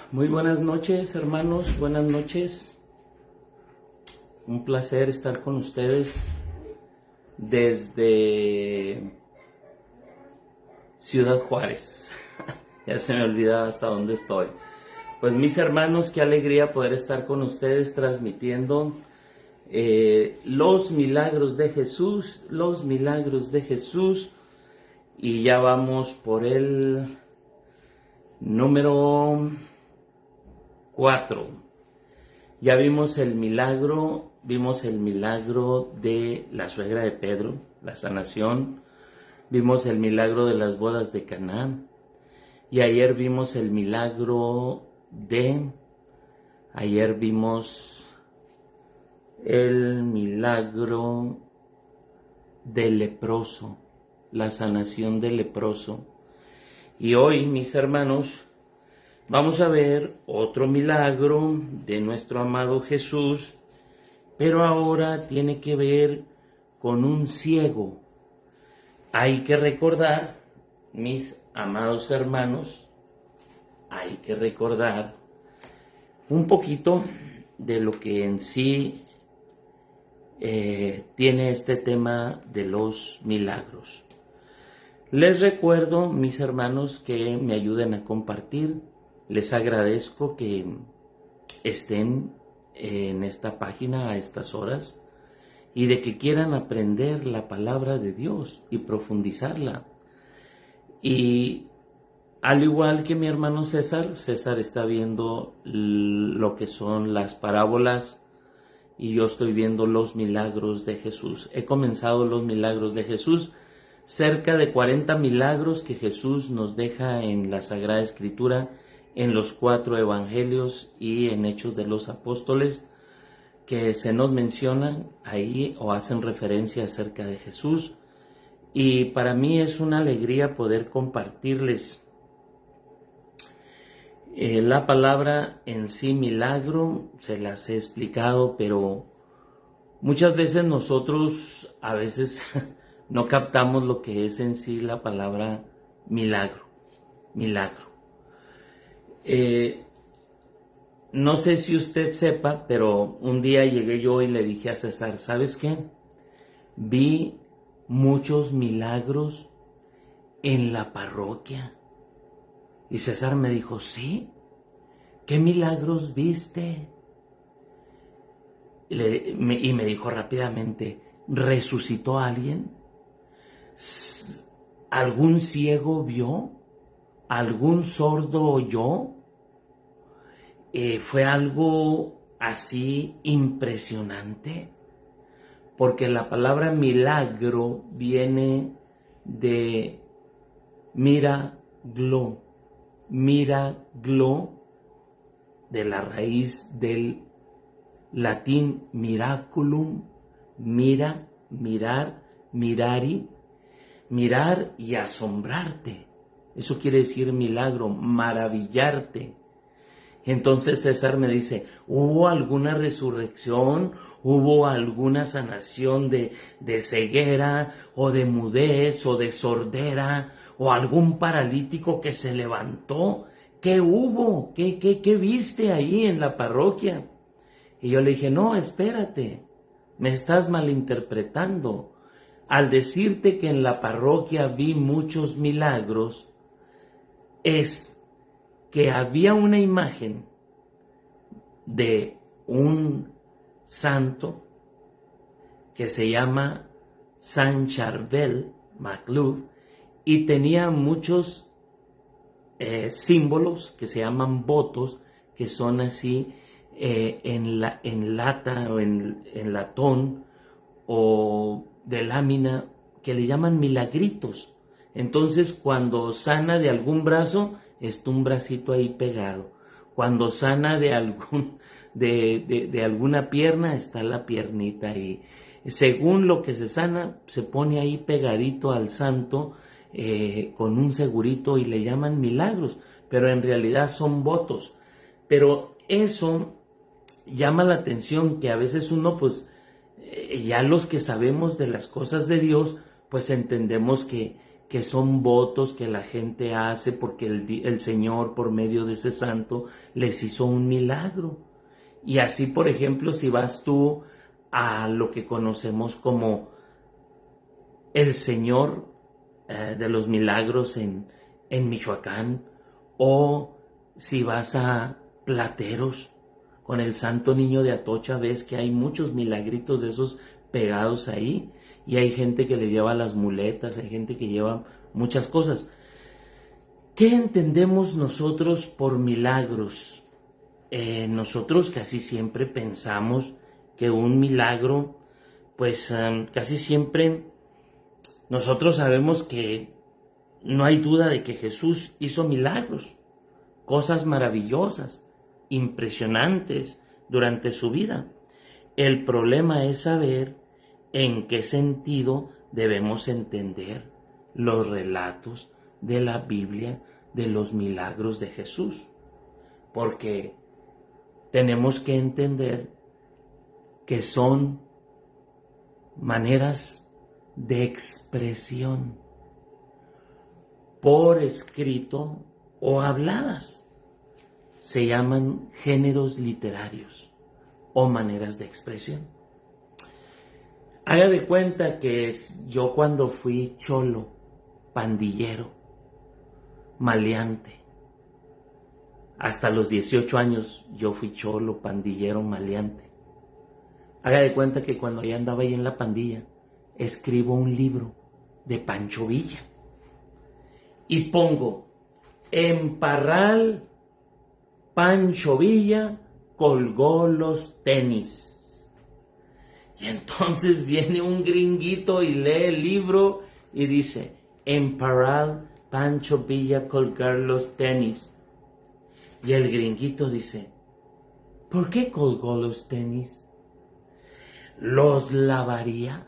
Muy buenas noches, hermanos, buenas noches. Un placer estar con ustedes desde Ciudad Juárez. Ya se me olvidaba hasta dónde estoy. Pues mis hermanos, qué alegría poder estar con ustedes transmitiendo los milagros de Jesús, los milagros de Jesús. Y ya vamos por el número 4. Ya vimos el milagro de la suegra de Pedro, la sanación. Vimos el milagro de las bodas de Caná. Y ayer vimos el milagro del leproso, la sanación del leproso. Y hoy, mis hermanos, vamos a ver otro milagro de nuestro amado Jesús, pero ahora tiene que ver con un ciego. Hay que recordar, mis amados hermanos, hay que recordar un poquito de lo que en sí tiene este tema de los milagros. Les recuerdo, mis hermanos, que me ayuden a compartir. Les agradezco que estén en esta página a estas horas y de que quieran aprender la palabra de Dios y profundizarla. Y al igual que mi hermano César está viendo lo que son las parábolas y yo estoy viendo los milagros de Jesús. He comenzado los milagros de Jesús, cerca de 40 milagros que Jesús nos deja en la Sagrada Escritura, en los 4 evangelios y en Hechos de los Apóstoles, que se nos mencionan ahí o hacen referencia acerca de Jesús. Y para mí es una alegría poder compartirles la palabra en sí, milagro, se las he explicado, pero muchas veces nosotros a veces no captamos lo que es en sí la palabra milagro. No sé si usted sepa, pero un día llegué yo y le dije a César, ¿sabes qué? Vi muchos milagros en la parroquia. Y César me dijo, ¿sí? ¿Qué milagros viste? Y me dijo rápidamente, ¿resucitó a alguien? ¿Algún ciego vio? ¿Algún sordo oyó? Fue algo así impresionante, porque la palabra milagro viene de miraglo, de la raíz del latín miraculum, mira, mirar, mirari, mirar y asombrarte. Eso quiere decir milagro, maravillarte. Entonces César me dice, ¿hubo alguna resurrección? ¿Hubo alguna sanación de ceguera o de mudez o de sordera o algún paralítico que se levantó? ¿Qué hubo? ¿Qué viste ahí en la parroquia? Y yo le dije, no, espérate, me estás malinterpretando. Al decirte que en la parroquia vi muchos milagros, es que había una imagen de un santo que se llama San Charbel Macluf y tenía muchos símbolos que se llaman votos, que son así en lata o en latón o de lámina, que le llaman milagritos. Entonces cuando sana de algún brazo, está un bracito ahí pegado. Cuando sana de alguna pierna, está la piernita ahí. Según lo que se sana, se pone ahí pegadito al santo con un segurito y le llaman milagros, pero en realidad son votos. Pero eso llama la atención, que a veces uno, ya los que sabemos de las cosas de Dios, pues entendemos que que son votos que la gente hace porque el Señor, por medio de ese santo, les hizo un milagro. Y así, por ejemplo, si vas tú a lo que conocemos como el Señor de los Milagros en Michoacán, o si vas a Plateros con el Santo Niño de Atocha, ves que hay muchos milagritos de esos pegados ahí, y hay gente que le lleva las muletas, hay gente que lleva muchas cosas. ¿Qué entendemos nosotros por milagros? Nosotros casi siempre pensamos que un milagro, pues casi siempre nosotros sabemos que no hay duda de que Jesús hizo milagros, cosas maravillosas, impresionantes durante su vida. El problema es saber en qué sentido debemos entender los relatos de la Biblia de los milagros de Jesús. Porque tenemos que entender que son maneras de expresión por escrito o habladas. Se llaman géneros literarios o maneras de expresión. Haga de cuenta que yo cuando fui cholo, pandillero, maleante, hasta los 18 años yo fui cholo, pandillero, maleante. Haga de cuenta que cuando ya andaba ahí en la pandilla, escribo un libro de Pancho Villa y pongo: en Parral, Pancho Villa colgó los tenis. Y entonces viene un gringuito y lee el libro y dice: en Parral, Pancho Villa colgar los tenis. Y el gringuito dice: ¿por qué colgó los tenis? ¿Los lavaría?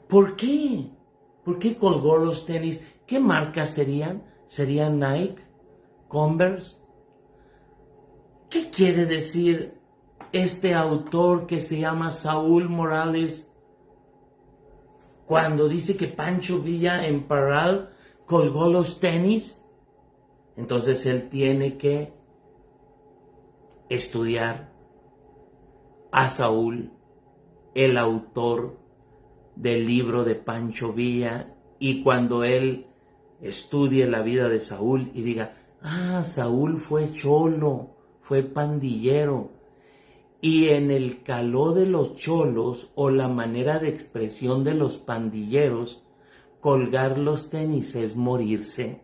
¿Por qué? ¿Por qué colgó los tenis? ¿Qué marcas serían? ¿Serían Nike? ¿Converse? ¿Qué quiere decir este autor que se llama Saúl Morales cuando dice que Pancho Villa en Parral colgó los tenis? Entonces él tiene que estudiar a Saúl, el autor del libro de Pancho Villa, y cuando él estudie la vida de Saúl y diga: Saúl fue cholo, fue pandillero, y en el caló de los cholos o la manera de expresión de los pandilleros, colgar los tenis es morirse.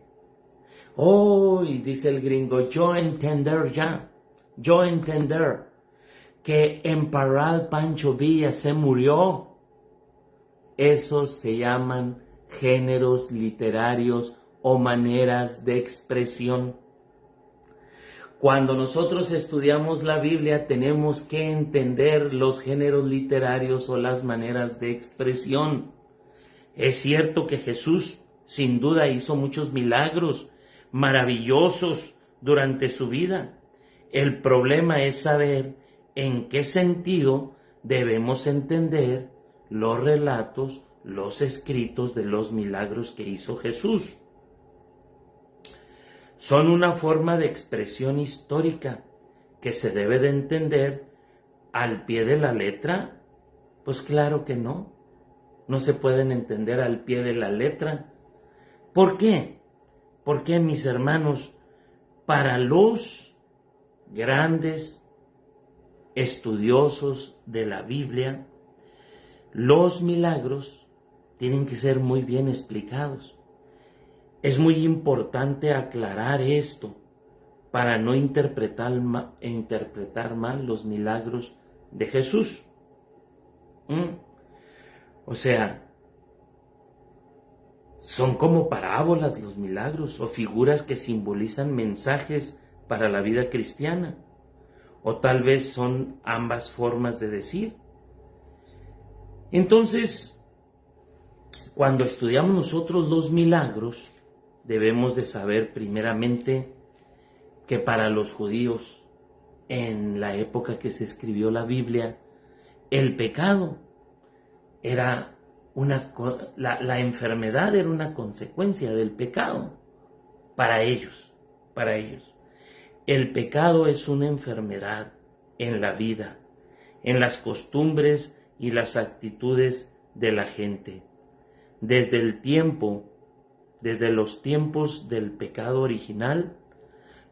Y dice el gringo: yo entender que en Parral Pancho Villa se murió. Esos se llaman géneros literarios o maneras de expresión. Cuando nosotros estudiamos la Biblia tenemos que entender los géneros literarios o las maneras de expresión. Es cierto que Jesús sin duda hizo muchos milagros maravillosos durante su vida. El problema es saber en qué sentido debemos entender los relatos, los escritos de los milagros que hizo Jesús. ¿Son una forma de expresión histórica que se debe de entender al pie de la letra? Pues claro que no. No se pueden entender al pie de la letra. ¿Por qué? Porque, mis hermanos, para los grandes estudiosos de la Biblia, los milagros tienen que ser muy bien explicados. Es muy importante aclarar esto para no interpretar mal los milagros de Jesús. O sea, son como parábolas los milagros o figuras que simbolizan mensajes para la vida cristiana. O tal vez son ambas formas de decir. Entonces, cuando estudiamos nosotros los milagros, debemos de saber primeramente que para los judíos, en la época que se escribió la Biblia, el pecado era la enfermedad era una consecuencia del pecado para ellos, para ellos. El pecado es una enfermedad en la vida, en las costumbres y las actitudes de la gente. Desde los tiempos del pecado original,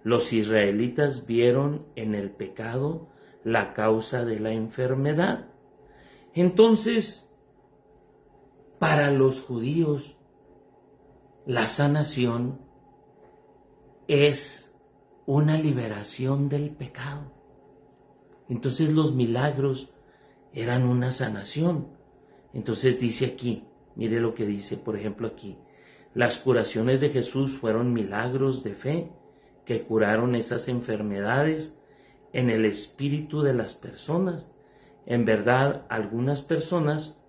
los israelitas vieron en el pecado la causa de la enfermedad. Entonces, para los judíos, la sanación es una liberación del pecado. Entonces los milagros eran una sanación. Entonces dice aquí, mire lo que dice, por ejemplo aquí, las curaciones de Jesús fueron milagros de fe que curaron esas enfermedades en el espíritu de las personas. En verdad, algunas personas,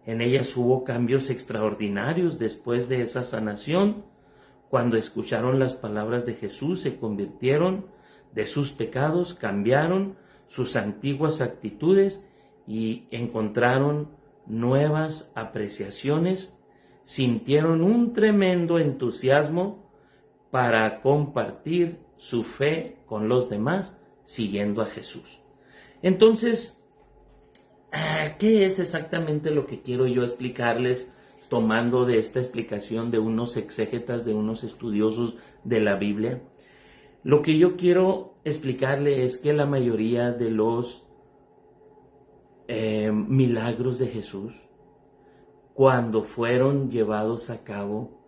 en ellas hubo cambios extraordinarios después de esa sanación. Cuando escucharon las palabras de Jesús, se convirtieron de sus pecados, cambiaron sus antiguas actitudes y encontraron nuevas apreciaciones, sintieron un tremendo entusiasmo para compartir su fe con los demás, siguiendo a Jesús. Entonces, ¿qué es exactamente lo que quiero yo explicarles tomando de esta explicación de unos exégetas, de unos estudiosos de la Biblia? Lo que yo quiero explicarle es que la mayoría de los milagros de Jesús, cuando fueron llevados a cabo,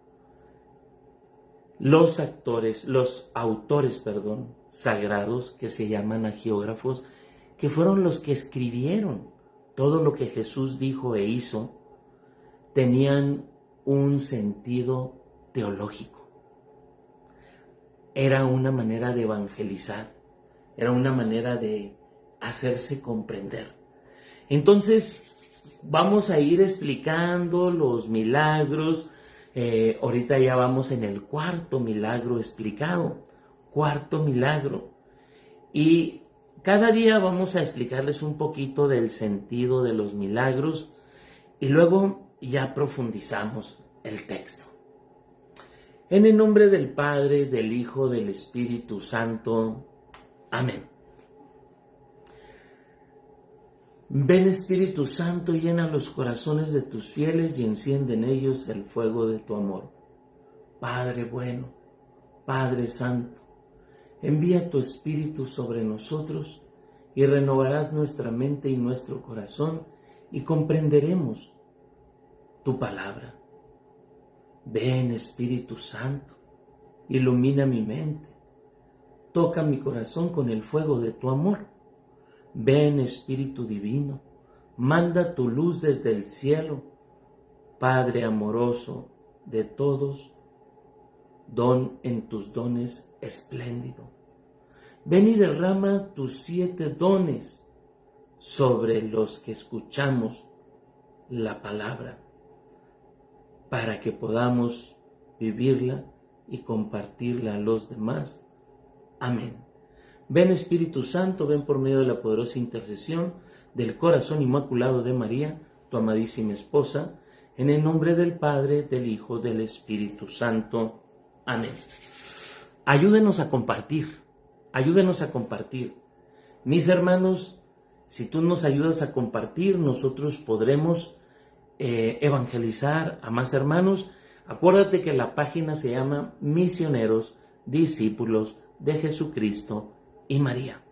los autores sagrados, que se llaman agiógrafos, que fueron los que escribieron todo lo que Jesús dijo e hizo, tenían un sentido teológico. Era una manera de evangelizar, era una manera de hacerse comprender. Entonces, vamos a ir explicando los milagros. Ahorita ya vamos en el cuarto milagro explicado, cuarto milagro. Y cada día vamos a explicarles un poquito del sentido de los milagros y luego ya profundizamos el texto. En el nombre del Padre, del Hijo, del Espíritu Santo. Amén. Ven, Espíritu Santo, llena los corazones de tus fieles y enciende en ellos el fuego de tu amor. Padre bueno, Padre Santo, envía tu Espíritu sobre nosotros y renovarás nuestra mente y nuestro corazón y comprenderemos tu palabra. Ven, Espíritu Santo, ilumina mi mente, toca mi corazón con el fuego de tu amor. Ven, Espíritu Divino, manda tu luz desde el cielo, Padre amoroso de todos, don en tus dones espléndido. Ven y derrama tus 7 dones sobre los que escuchamos la palabra, para que podamos vivirla y compartirla a los demás. Amén. Ven, Espíritu Santo, ven por medio de la poderosa intercesión del corazón inmaculado de María, tu amadísima esposa, en el nombre del Padre, del Hijo, del Espíritu Santo. Amén. Ayúdenos a compartir, ayúdenos a compartir. Mis hermanos, si tú nos ayudas a compartir, nosotros podremos evangelizar a más hermanos. Acuérdate que la página se llama Misioneros, Discípulos de Jesucristo y María.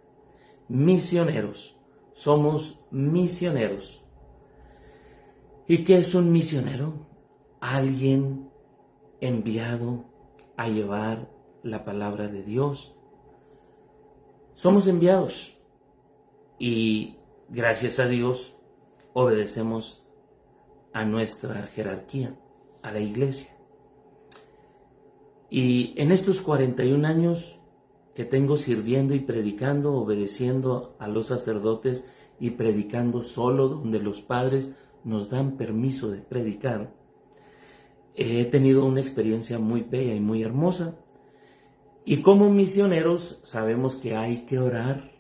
Misioneros, somos misioneros. ¿Y qué es un misionero? Alguien enviado a llevar la palabra de Dios. Somos enviados y gracias a Dios obedecemos a nuestra jerarquía, a la iglesia. Y en estos 41 años que tengo sirviendo y predicando, obedeciendo a los sacerdotes y predicando solo donde los padres nos dan permiso de predicar, he tenido una experiencia muy bella y muy hermosa. Y como misioneros sabemos que hay que orar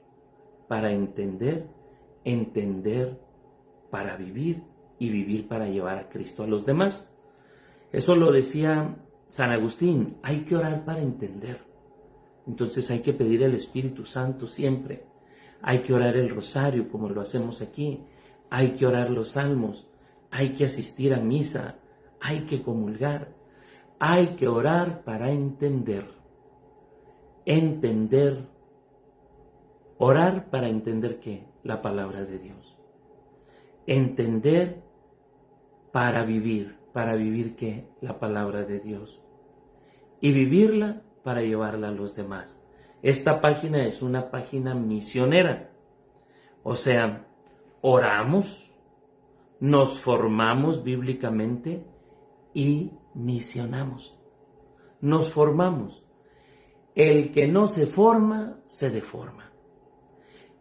para entender, entender para vivir y vivir para llevar a Cristo a los demás. Eso lo decía San Agustín, hay que orar para entender. Entonces hay que pedir el Espíritu Santo siempre. Hay que orar el rosario como lo hacemos aquí. Hay que orar los salmos. Hay que asistir a misa. Hay que comulgar. Hay que orar para entender. Entender. Orar para entender ¿qué? La palabra de Dios. Entender para vivir. ¿Para vivir qué? La palabra de Dios. Y vivirla para llevarla a los demás. Esta página es una página misionera. O sea, oramos, nos formamos bíblicamente y misionamos. Nos formamos. El que no se forma, se deforma.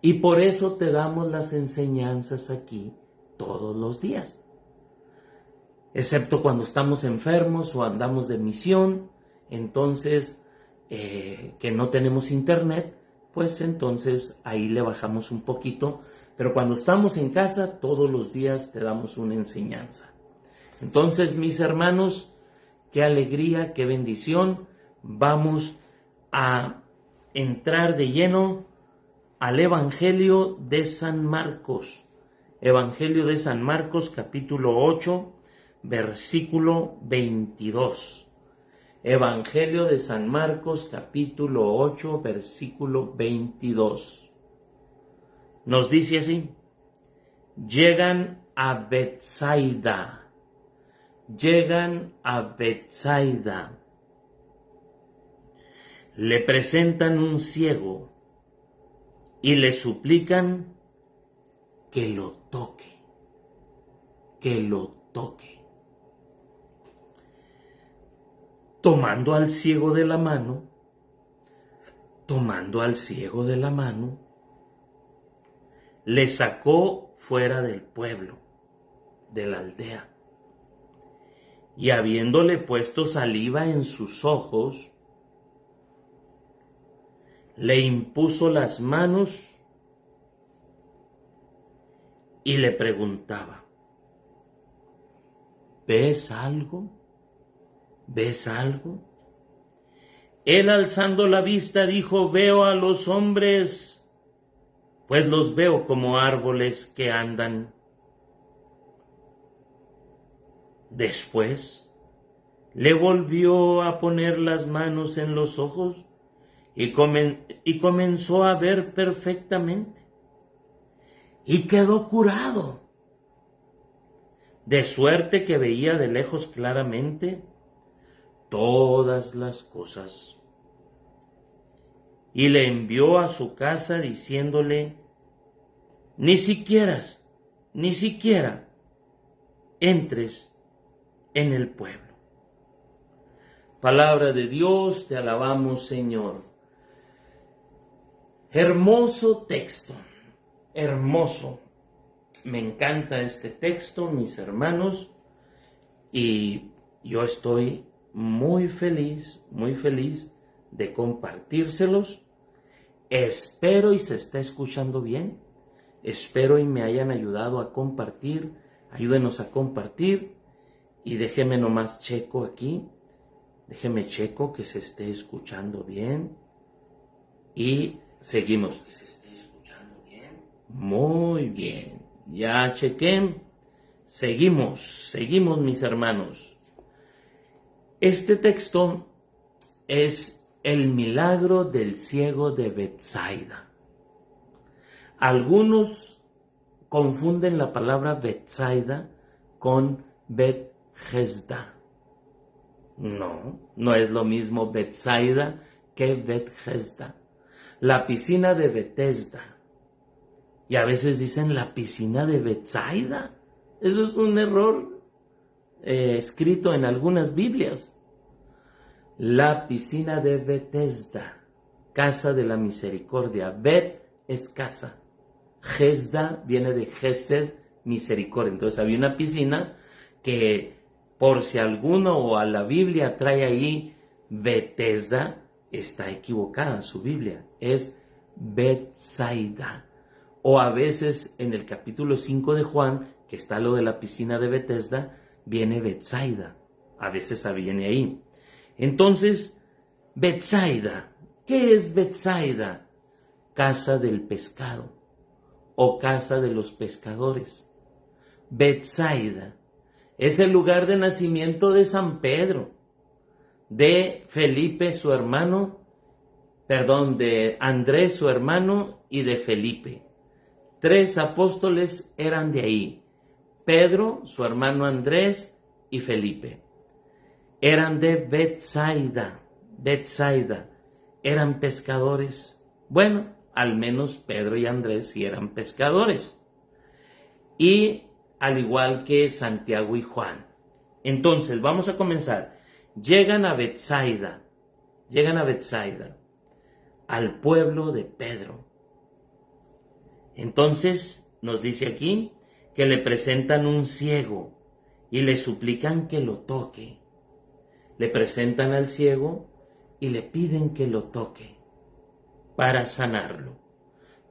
Y por eso te damos las enseñanzas aquí todos los días. Excepto cuando estamos enfermos o andamos de misión, entonces que no tenemos internet, pues entonces ahí le bajamos un poquito. Pero cuando estamos en casa, todos los días te damos una enseñanza. Entonces, mis hermanos, qué alegría, qué bendición. Vamos a entrar de lleno al Evangelio de San Marcos. Evangelio de San Marcos, capítulo 8, versículo 22. Evangelio de San Marcos, capítulo 8, versículo 22. Nos dice así: llegan a Betsaida. Llegan a Betsaida. Le presentan un ciego y le suplican que lo toque. Que lo toque. Tomando al ciego de la mano, le sacó fuera del pueblo, de la aldea, y habiéndole puesto saliva en sus ojos, le impuso las manos y le preguntaba: ¿ves algo? ¿Ves algo? Él, alzando la vista, dijo: veo a los hombres, pues los veo como árboles que andan. Después le volvió a poner las manos en los ojos y comenzó a ver perfectamente, y quedó curado, de suerte que veía de lejos claramente todas las cosas. Y le envió a su casa diciéndole: ni siquiera entres en el pueblo. Palabra de Dios, te alabamos, Señor. Hermoso texto, hermoso. Me encanta este texto, mis hermanos, y yo estoy muy feliz de compartírselos. Espero y se está escuchando bien. Espero y me hayan ayudado a compartir. Ayúdenos a compartir. Y déjeme nomás checo aquí. Déjeme checo que se esté escuchando bien. Y seguimos. Que se esté escuchando bien. Muy bien. Ya chequé. Seguimos, mis hermanos. Este texto es el milagro del ciego de Betsaida. Algunos confunden la palabra Betsaida con Bethesda. No es lo mismo Betsaida que Bethesda. La piscina de Bethesda. Y a veces dicen la piscina de Betsaida. Eso es un error escrito en algunas Biblias. La piscina de Bethesda, casa de la misericordia. Bet es casa. Hesda viene de Hesed, misericordia. Entonces había una piscina que, por si alguno o a la Biblia trae ahí Bethesda, está equivocada su Biblia. Es Betsaida. O a veces en el capítulo 5 de Juan, que está lo de la piscina de Betesda, viene Betsaida. A veces viene ahí. Entonces, Betsaida. ¿Qué es Betsaida? Casa del pescado o casa de los pescadores. Betsaida es el lugar de nacimiento de San Pedro, de Felipe su hermano, de Andrés su hermano y de Felipe. 3 apóstoles eran de ahí: Pedro, su hermano Andrés y Felipe. Eran de Betsaida. Betsaida. Eran pescadores. Bueno, al menos Pedro y Andrés sí eran pescadores. Y al igual que Santiago y Juan. Entonces, vamos a comenzar. Llegan a Betsaida. Al pueblo de Pedro. Entonces, nos dice aquí que le presentan un ciego y le suplican que lo toque. Le presentan al ciego y le piden que lo toque para sanarlo.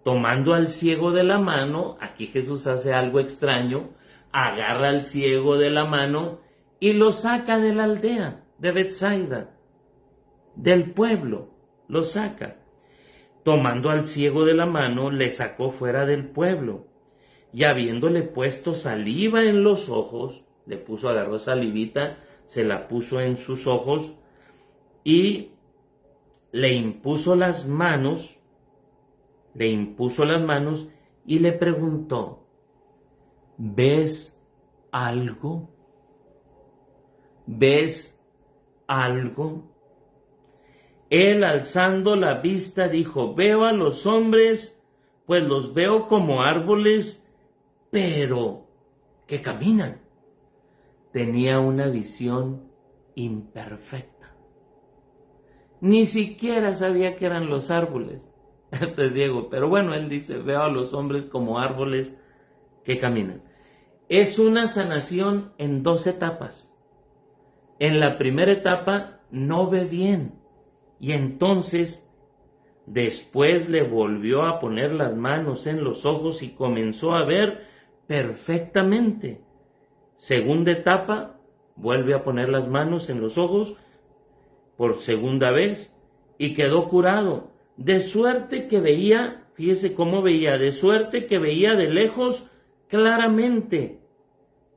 Tomando al ciego de la mano, aquí Jesús hace algo extraño, agarra al ciego de la mano y lo saca de la aldea de Betsaida, del pueblo, lo saca. Tomando al ciego de la mano, le sacó fuera del pueblo, y habiéndole puesto saliva en los ojos, agarró salivita, se la puso en sus ojos, y le impuso las manos, y le preguntó: ¿ves algo? ¿Ves algo? Él, alzando la vista, dijo: veo a los hombres, pues los veo como árboles, pero que caminan. Tenía una visión imperfecta. Ni siquiera sabía que eran los árboles. Este es ciego, pero bueno, él dice: veo a los hombres como árboles que caminan. Es una sanación en 2 etapas. En la primera etapa no ve bien, y entonces después le volvió a poner las manos en los ojos y comenzó a ver perfectamente. Segunda etapa, vuelve a poner las manos en los ojos por segunda vez y quedó curado. De suerte que veía, fíjese cómo veía, de suerte que veía de lejos claramente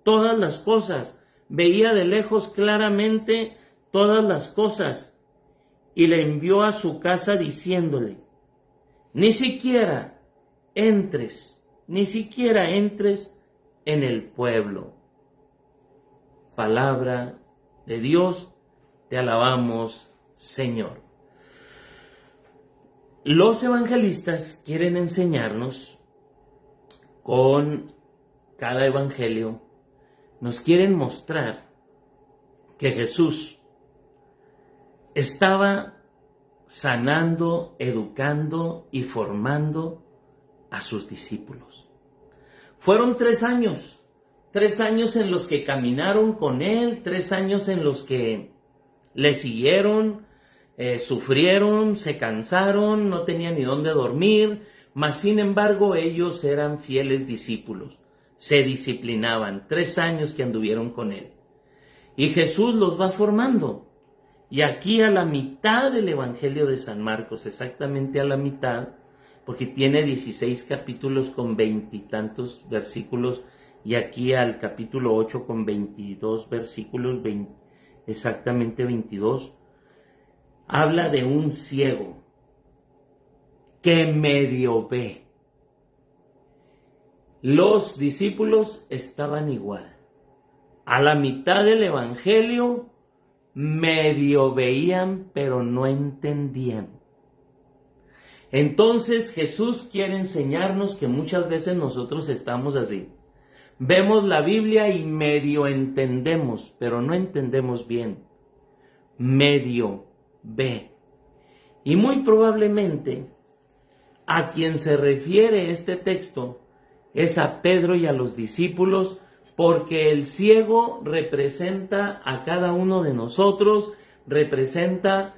todas las cosas. Veía de lejos claramente todas las cosas. Y le envió a su casa diciéndole: ni siquiera entres en el pueblo. Palabra de Dios, te alabamos, Señor. Los evangelistas quieren enseñarnos con cada evangelio, nos quieren mostrar que Jesús estaba sanando, educando y formando a sus discípulos. Fueron 3 años, 3 años en los que caminaron con él, 3 años en los que le siguieron, sufrieron, se cansaron, no tenían ni dónde dormir, mas sin embargo ellos eran fieles discípulos, se disciplinaban. 3 años que anduvieron con él. Y Jesús los va formando. Y aquí a la mitad del Evangelio de San Marcos, exactamente a la mitad, porque tiene 16 capítulos con 20 y tantos versículos, y aquí al capítulo 8 con 22 versículos, exactamente 22, habla de un ciego que medio ve. Los discípulos estaban igual. A la mitad del Evangelio medio veían, pero no entendían. Entonces Jesús quiere enseñarnos que muchas veces nosotros estamos así. Vemos la Biblia y medio entendemos, pero no entendemos bien. Medio ve. Y muy probablemente a quien se refiere este texto es a Pedro y a los discípulos, porque el ciego representa a cada uno de nosotros, representa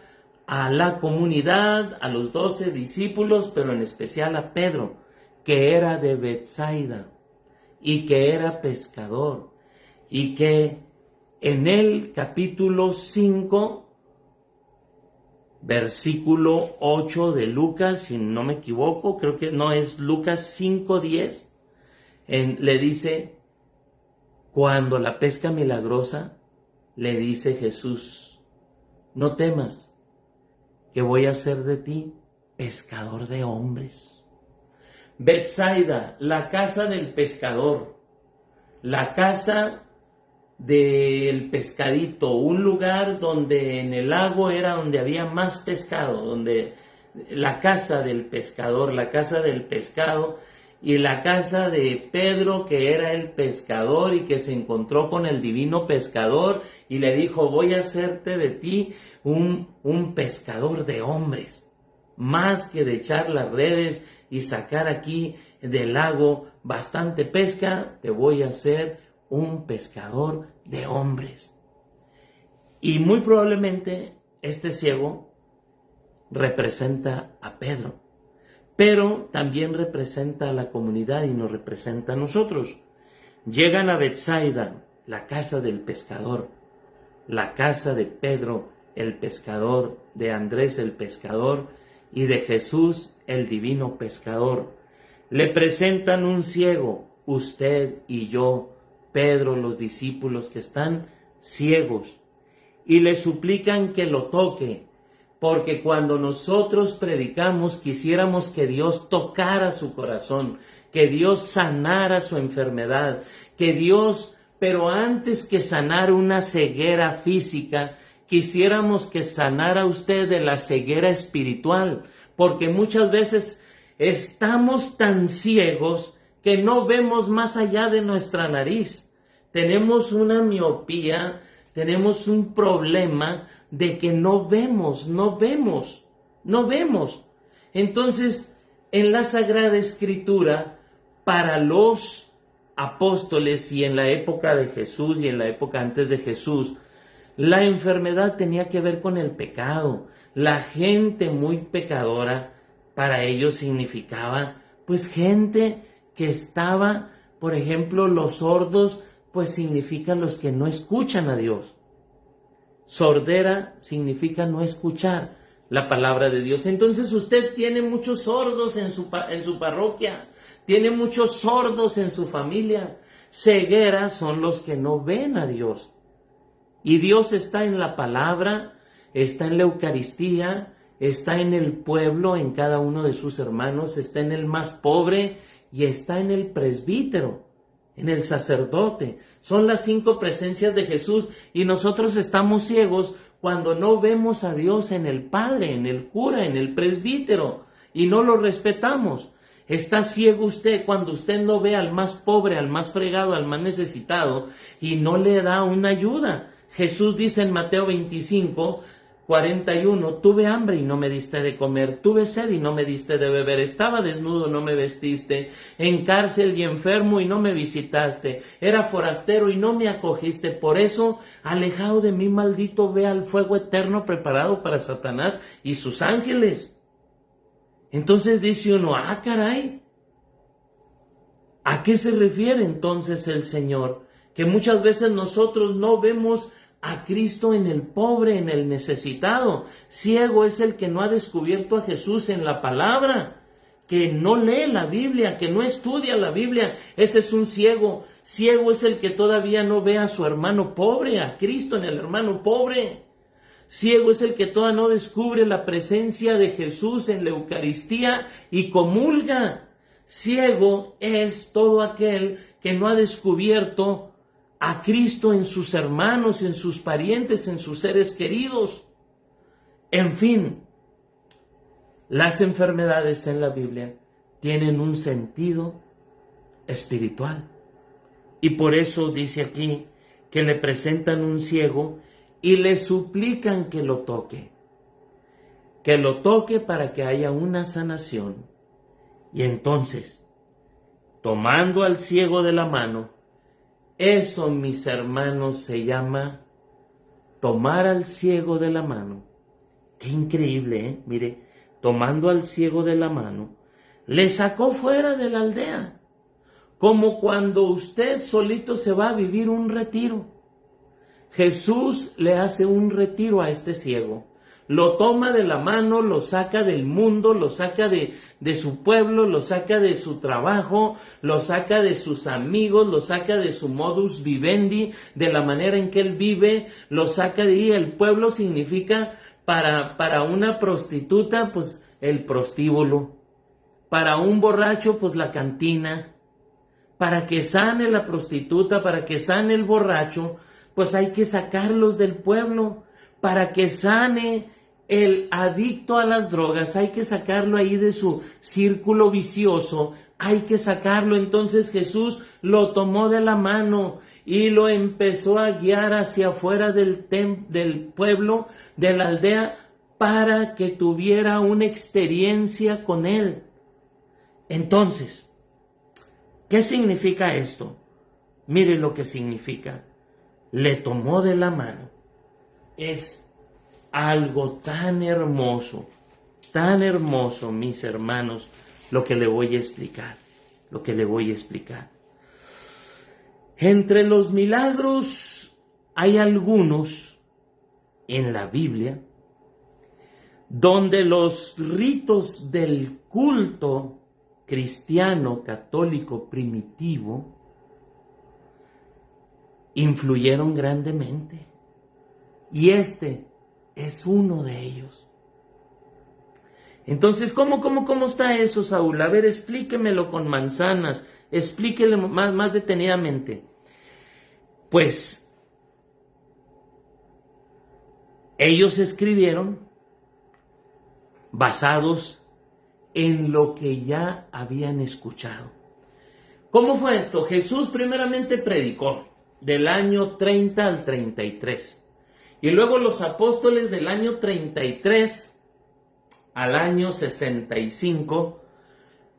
a la comunidad, a los 12 discípulos, pero en especial a Pedro, que era de Betsaida. y que era pescador, y que en el capítulo 5, versículo 8 de Lucas, si no me equivoco, creo que no, es Lucas 5:10, le dice, cuando la pesca milagrosa, le dice Jesús, no temas, que voy a hacer de ti pescador de hombres. Betsaida, la casa del pescador, la casa del pescadito, un lugar donde en el lago era donde había más pescado, donde la casa del pescador, la casa del pescado, y la casa de Pedro, que era el pescador y que se encontró con el divino pescador y le dijo, voy a hacerte de ti un pescador de hombres, más que de echar las redes y sacar aquí del lago bastante pesca, te voy a hacer un pescador de hombres. Y muy probablemente este ciego representa a Pedro, pero también representa a la comunidad y nos representa a nosotros. Llegan a Betsaida, la casa del pescador, la casa de Pedro, el pescador, de Andrés, el pescador, y de Jesús, el divino pescador. Le presentan un ciego, usted y yo, Pedro, los discípulos que están ciegos, y le suplican que lo toque, porque cuando nosotros predicamos quisiéramos que Dios tocara su corazón, que Dios sanara su enfermedad, que Dios, pero antes que sanar una ceguera física, quisiéramos que sanara usted de la ceguera espiritual, porque muchas veces estamos tan ciegos que no vemos más allá de nuestra nariz. Tenemos una miopía, tenemos un problema de que no vemos. Entonces, en la Sagrada Escritura, para los apóstoles y en la época de Jesús y en la época antes de Jesús, la enfermedad tenía que ver con el pecado. La gente muy pecadora, para ellos significaba, pues, gente que estaba, por ejemplo, los sordos, pues significan los que no escuchan a Dios. Sordera significa no escuchar la palabra de Dios. Entonces usted tiene muchos sordos en su parroquia, tiene muchos sordos en su familia. Ceguera son los que no ven a Dios. Y Dios está en la palabra, está en la Eucaristía, está en el pueblo, en cada uno de sus hermanos, está en el más pobre y está en el presbítero, en el sacerdote. Son las 5 presencias de Jesús y nosotros estamos ciegos cuando no vemos a Dios en el Padre, en el cura, en el presbítero y no lo respetamos. Está ciego usted cuando usted no ve al más pobre, al más fregado, al más necesitado y no le da una ayuda. Jesús dice en Mateo 25:41, tuve hambre y no me diste de comer, tuve sed y no me diste de beber, estaba desnudo, no me vestiste, en cárcel y enfermo y no me visitaste, era forastero y no me acogiste, por eso, alejado de mí, maldito, ve al fuego eterno preparado para Satanás y sus ángeles. Entonces dice uno, caray, ¿a qué se refiere entonces el Señor? Que muchas veces nosotros no vemos a Cristo en el pobre, en el necesitado. Ciego es el que no ha descubierto a Jesús en la palabra, que no lee la Biblia, que no estudia la Biblia. Ese es un ciego. Ciego es el que todavía no ve a su hermano pobre, a Cristo en el hermano pobre. Ciego es el que todavía no descubre la presencia de Jesús en la Eucaristía y comulga. Ciego es todo aquel que no ha descubierto a Cristo en sus hermanos, en sus parientes, en sus seres queridos. En fin, las enfermedades en la Biblia tienen un sentido espiritual. Y por eso dice aquí que le presentan un ciego y le suplican que lo toque. Que lo toque para que haya una sanación. Y entonces, tomando al ciego de la mano, eso, mis hermanos, se llama tomar al ciego de la mano. Qué increíble, ¿eh? Mire, tomando al ciego de la mano, le sacó fuera de la aldea, como cuando usted solito se va a vivir un retiro. Jesús le hace un retiro a este ciego. Lo toma de la mano, lo saca del mundo, lo saca de su pueblo, lo saca de su trabajo, lo saca de sus amigos, lo saca de su modus vivendi, de la manera en que él vive, lo saca de ahí. El pueblo significa para una prostituta, pues el prostíbulo. Para un borracho, pues la cantina. Para que sane la prostituta, para que sane el borracho, pues hay que sacarlos del pueblo. Para que sane el adicto a las drogas, hay que sacarlo ahí de su círculo vicioso, hay que sacarlo. Entonces Jesús lo tomó de la mano y lo empezó a guiar hacia afuera del pueblo, de la aldea, para que tuviera una experiencia con él. Entonces, ¿qué significa esto? Mire lo que significa. Le tomó de la mano. Es algo tan hermoso, mis hermanos, lo que le voy a explicar, Entre los milagros hay algunos en la Biblia donde los ritos del culto cristiano católico primitivo influyeron grandemente. Y este es uno de ellos. Entonces, ¿cómo está eso, Saúl? A ver, explíquemelo con manzanas, explíquelo más detenidamente. Pues, ellos escribieron basados en lo que ya habían escuchado. ¿Cómo fue esto? Jesús primeramente predicó del año 30 al 33. Y luego los apóstoles del año 33 al año 65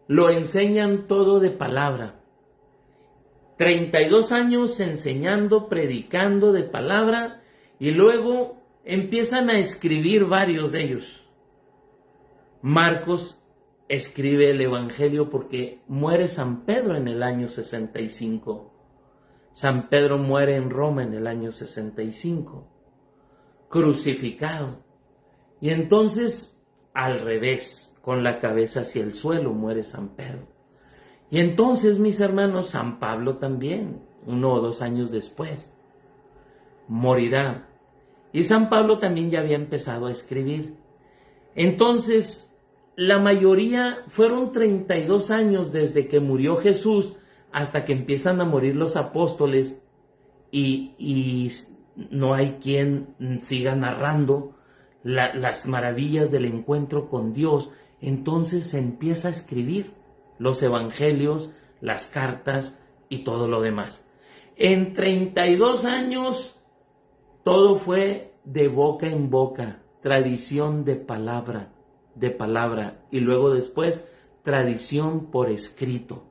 lo enseñan todo de palabra. 32 años enseñando, predicando de palabra, y luego empiezan a escribir varios de ellos. Marcos escribe el Evangelio porque muere San Pedro en el año 65. San Pedro muere en Roma en el año 65. Crucificado. Y entonces, al revés, con la cabeza hacia el suelo, muere San Pedro. Y entonces, mis hermanos, San Pablo también, 1 o 2 años después, morirá. Y San Pablo también ya había empezado a escribir. Entonces, la mayoría fueron 32 años desde que murió Jesús hasta que empiezan a morir los apóstoles y no hay quien siga narrando las maravillas del encuentro con Dios. Entonces se empieza a escribir los evangelios, las cartas y todo lo demás. En 32 años todo fue de boca en boca, tradición de palabra, y luego después tradición por escrito.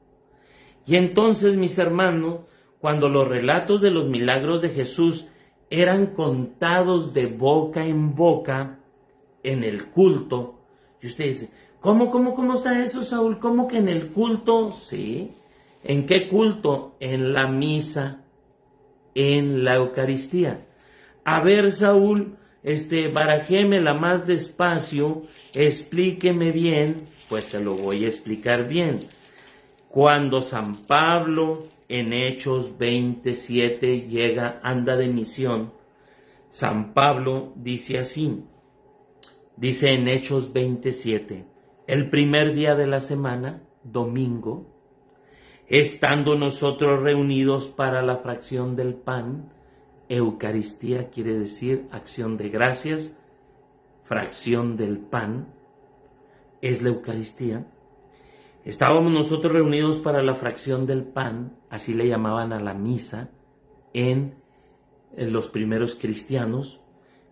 Y entonces, mis hermanos, cuando los relatos de los milagros de Jesús eran contados de boca en boca en el culto, y usted dice, ¿cómo está eso, Saúl? ¿Cómo que en el culto? Sí. ¿En qué culto? En la misa, en la Eucaristía. A ver, Saúl, barajémela más despacio, explíqueme bien. Pues se lo voy a explicar bien. Cuando San Pablo en Hechos 27 anda de misión, San Pablo dice así, dice en Hechos 27, el primer día de la semana, domingo, estando nosotros reunidos para la fracción del pan, Eucaristía quiere decir acción de gracias, fracción del pan, es la Eucaristía. Estábamos nosotros reunidos para la fracción del pan, así le llamaban a la misa en los primeros cristianos,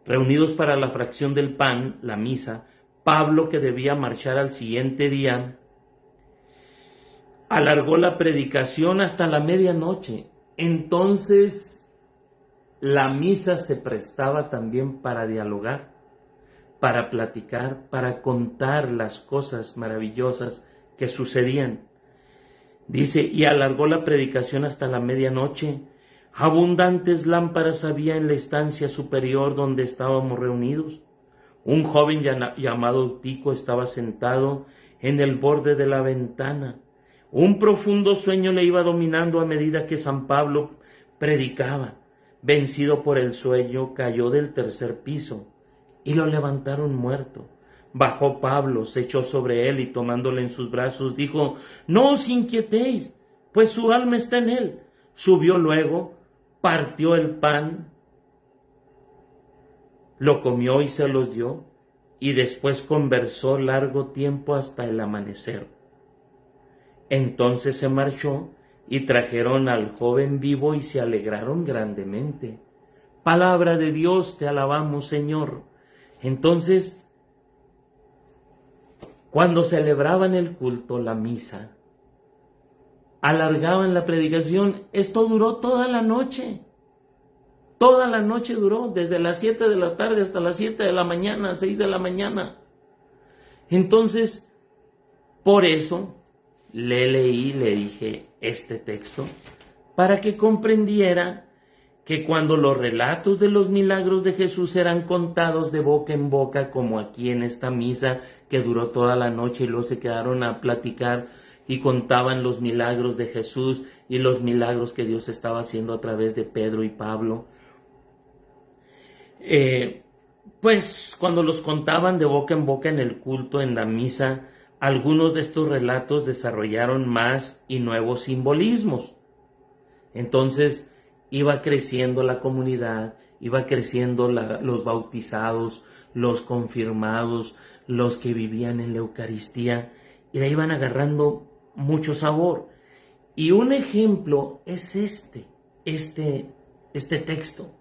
reunidos para la fracción del pan, la misa. Pablo, que debía marchar al siguiente día, alargó la predicación hasta la medianoche. Entonces la misa se prestaba también para dialogar, para platicar, para contar las cosas maravillosas que sucedían. Dice, y alargó la predicación hasta la medianoche. Abundantes lámparas había en la estancia superior donde estábamos reunidos. Un joven llamado Eutico estaba sentado en el borde de la ventana. Un profundo sueño le iba dominando a medida que San Pablo predicaba. Vencido por el sueño, cayó del tercer piso y lo levantaron muerto. Bajó Pablo, se echó sobre él y tomándole en sus brazos dijo: «No os inquietéis, pues su alma está en él». Subió luego, partió el pan, lo comió y se los dio, y después conversó largo tiempo hasta el amanecer. Entonces se marchó y trajeron al joven vivo y se alegraron grandemente. Palabra de Dios, te alabamos, Señor. Entonces, cuando celebraban el culto, la misa, alargaban la predicación, esto duró toda la noche. Toda la noche duró, desde las 7 de la tarde hasta las 7 de la mañana, 6 de la mañana. Entonces, por eso le dije este texto, para que comprendiera que cuando los relatos de los milagros de Jesús eran contados de boca en boca, como aquí en esta misa que duró toda la noche y luego se quedaron a platicar y contaban los milagros de Jesús y los milagros que Dios estaba haciendo a través de Pedro y Pablo, pues cuando los contaban de boca en boca en el culto, en la misa, algunos de estos relatos desarrollaron más y nuevos simbolismos. Entonces iba creciendo la comunidad, iba creciendo los bautizados, los confirmados, los que vivían en la Eucaristía, y le iban agarrando mucho sabor. Y un ejemplo es este texto.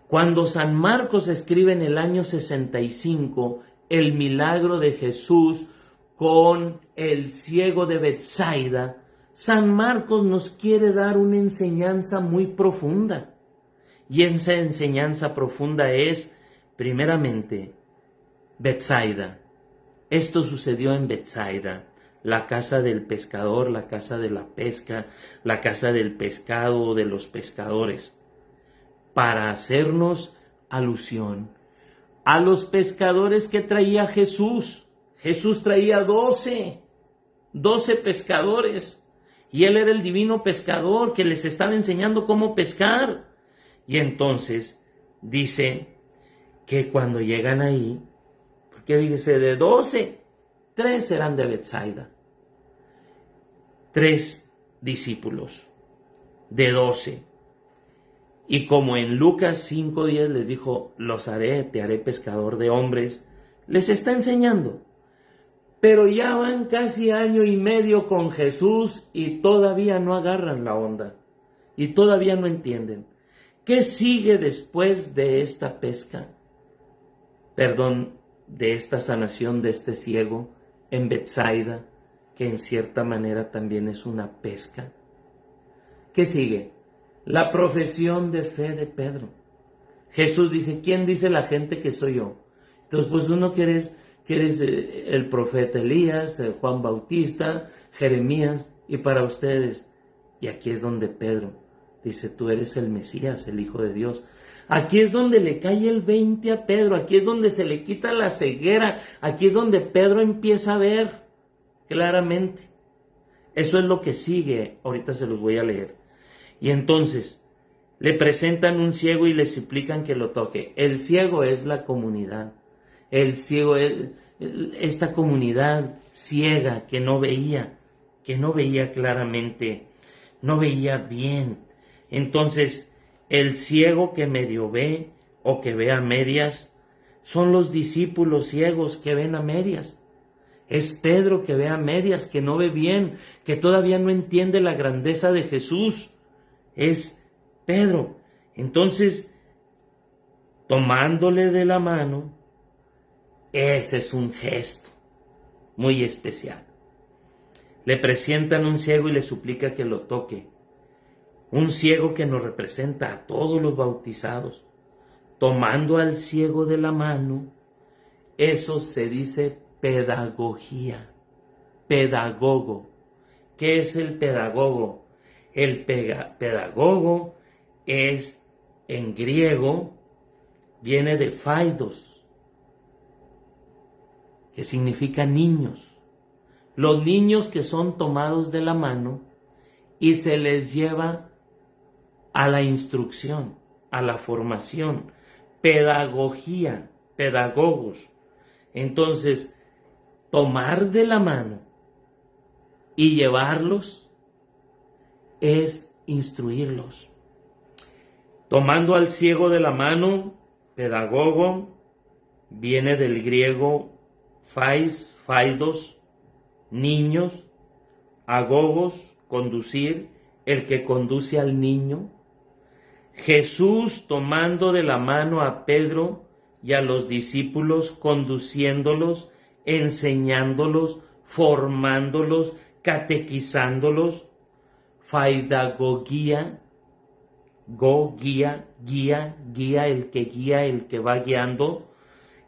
Cuando San Marcos escribe en el año 65 el milagro de Jesús con el ciego de Betsaida, San Marcos nos quiere dar una enseñanza muy profunda. Y esa enseñanza profunda es, primeramente, Betsaida. Esto sucedió en Betsaida, la casa del pescador, la casa de la pesca, la casa del pescado o de los pescadores, para hacernos alusión a los pescadores que traía Jesús. Jesús traía 12 pescadores. Y él era el divino pescador que les estaba enseñando cómo pescar. Y entonces dice que cuando llegan ahí, porque dice de 12, 3 eran de Betsaida. 3 discípulos de 12. Y como en Lucas 5:10 les dijo, te haré pescador de hombres, les está enseñando. Pero ya van casi año y medio con Jesús y todavía no agarran la onda. Y todavía no entienden. ¿Qué sigue después de esta pesca? De esta sanación de este ciego en Betsaida, que en cierta manera también es una pesca. ¿Qué sigue? La profesión de fe de Pedro. Jesús dice, ¿quién dice la gente que soy yo? Entonces, pues uno que eres el profeta Elías, Juan Bautista, Jeremías, y para ustedes. Y aquí es donde Pedro dice, tú eres el Mesías, el Hijo de Dios. Aquí es donde le cae el 20 a Pedro, aquí es donde se le quita la ceguera, aquí es donde Pedro empieza a ver claramente. Eso es lo que sigue, ahorita se los voy a leer. Y entonces le presentan un ciego y le suplican que lo toque. El ciego es la comunidad. El ciego es esta comunidad ciega que no veía claramente, no veía bien. Entonces, el ciego que medio ve o que ve a medias son los discípulos ciegos que ven a medias. Es Pedro que ve a medias, que no ve bien, que todavía no entiende la grandeza de Jesús. Es Pedro. Entonces, tomándole de la mano, ese es un gesto muy especial. Le presentan un ciego y le suplica que lo toque. Un ciego que nos representa a todos los bautizados. Tomando al ciego de la mano, eso se dice pedagogía, pedagogo. ¿Qué es el pedagogo? El pedagogo es, en griego, viene de phaidos, que significa niños. Los niños que son tomados de la mano y se les lleva a la instrucción, a la formación, pedagogía, pedagogos. Entonces, tomar de la mano y llevarlos es instruirlos. Tomando al ciego de la mano, pedagogo, viene del griego phaidos, niños, agogos, conducir, el que conduce al niño. Jesús tomando de la mano a Pedro y a los discípulos, conduciéndolos, enseñándolos, formándolos, catequizándolos. Faidagogía, guía, el que va guiando,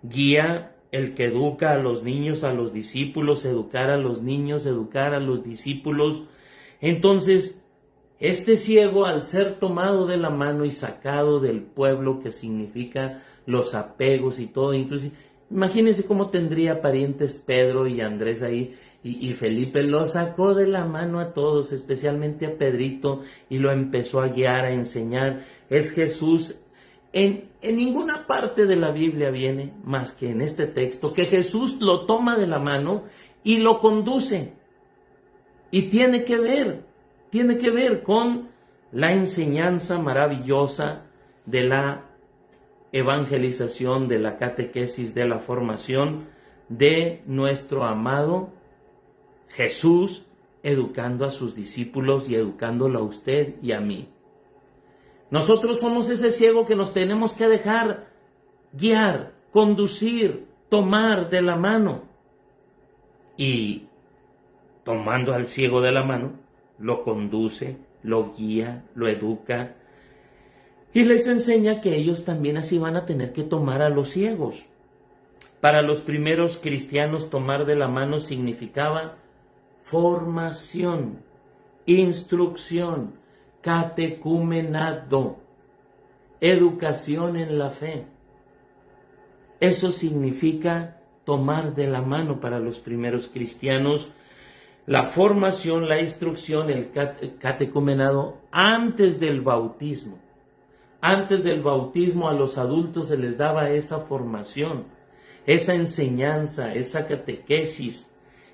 guía, el que educa a los niños, a los discípulos, educar a los niños, educar a los discípulos. Entonces, este ciego, al ser tomado de la mano y sacado del pueblo, que significa los apegos y todo, inclusive, imagínense cómo tendría parientes Pedro y Andrés ahí, y Felipe lo sacó de la mano a todos, especialmente a Pedrito, y lo empezó a guiar, a enseñar. Es Jesús. En ninguna parte de la Biblia viene, más que en este texto, que Jesús lo toma de la mano y lo conduce. Y tiene que ver con la enseñanza maravillosa de la evangelización, de la catequesis, de la formación de nuestro amado Jesús, educando a sus discípulos y educándolo a usted y a mí. Nosotros somos ese ciego que nos tenemos que dejar guiar, conducir, tomar de la mano. Y tomando al ciego de la mano, lo conduce, lo guía, lo educa y les enseña que ellos también así van a tener que tomar a los ciegos. Para los primeros cristianos, tomar de la mano significaba formación, instrucción, catecumenado, educación en la fe. Eso significa tomar de la mano para los primeros cristianos. La formación, la instrucción, el catecumenado antes del bautismo. Antes del bautismo a los adultos se les daba esa formación, esa enseñanza, esa catequesis.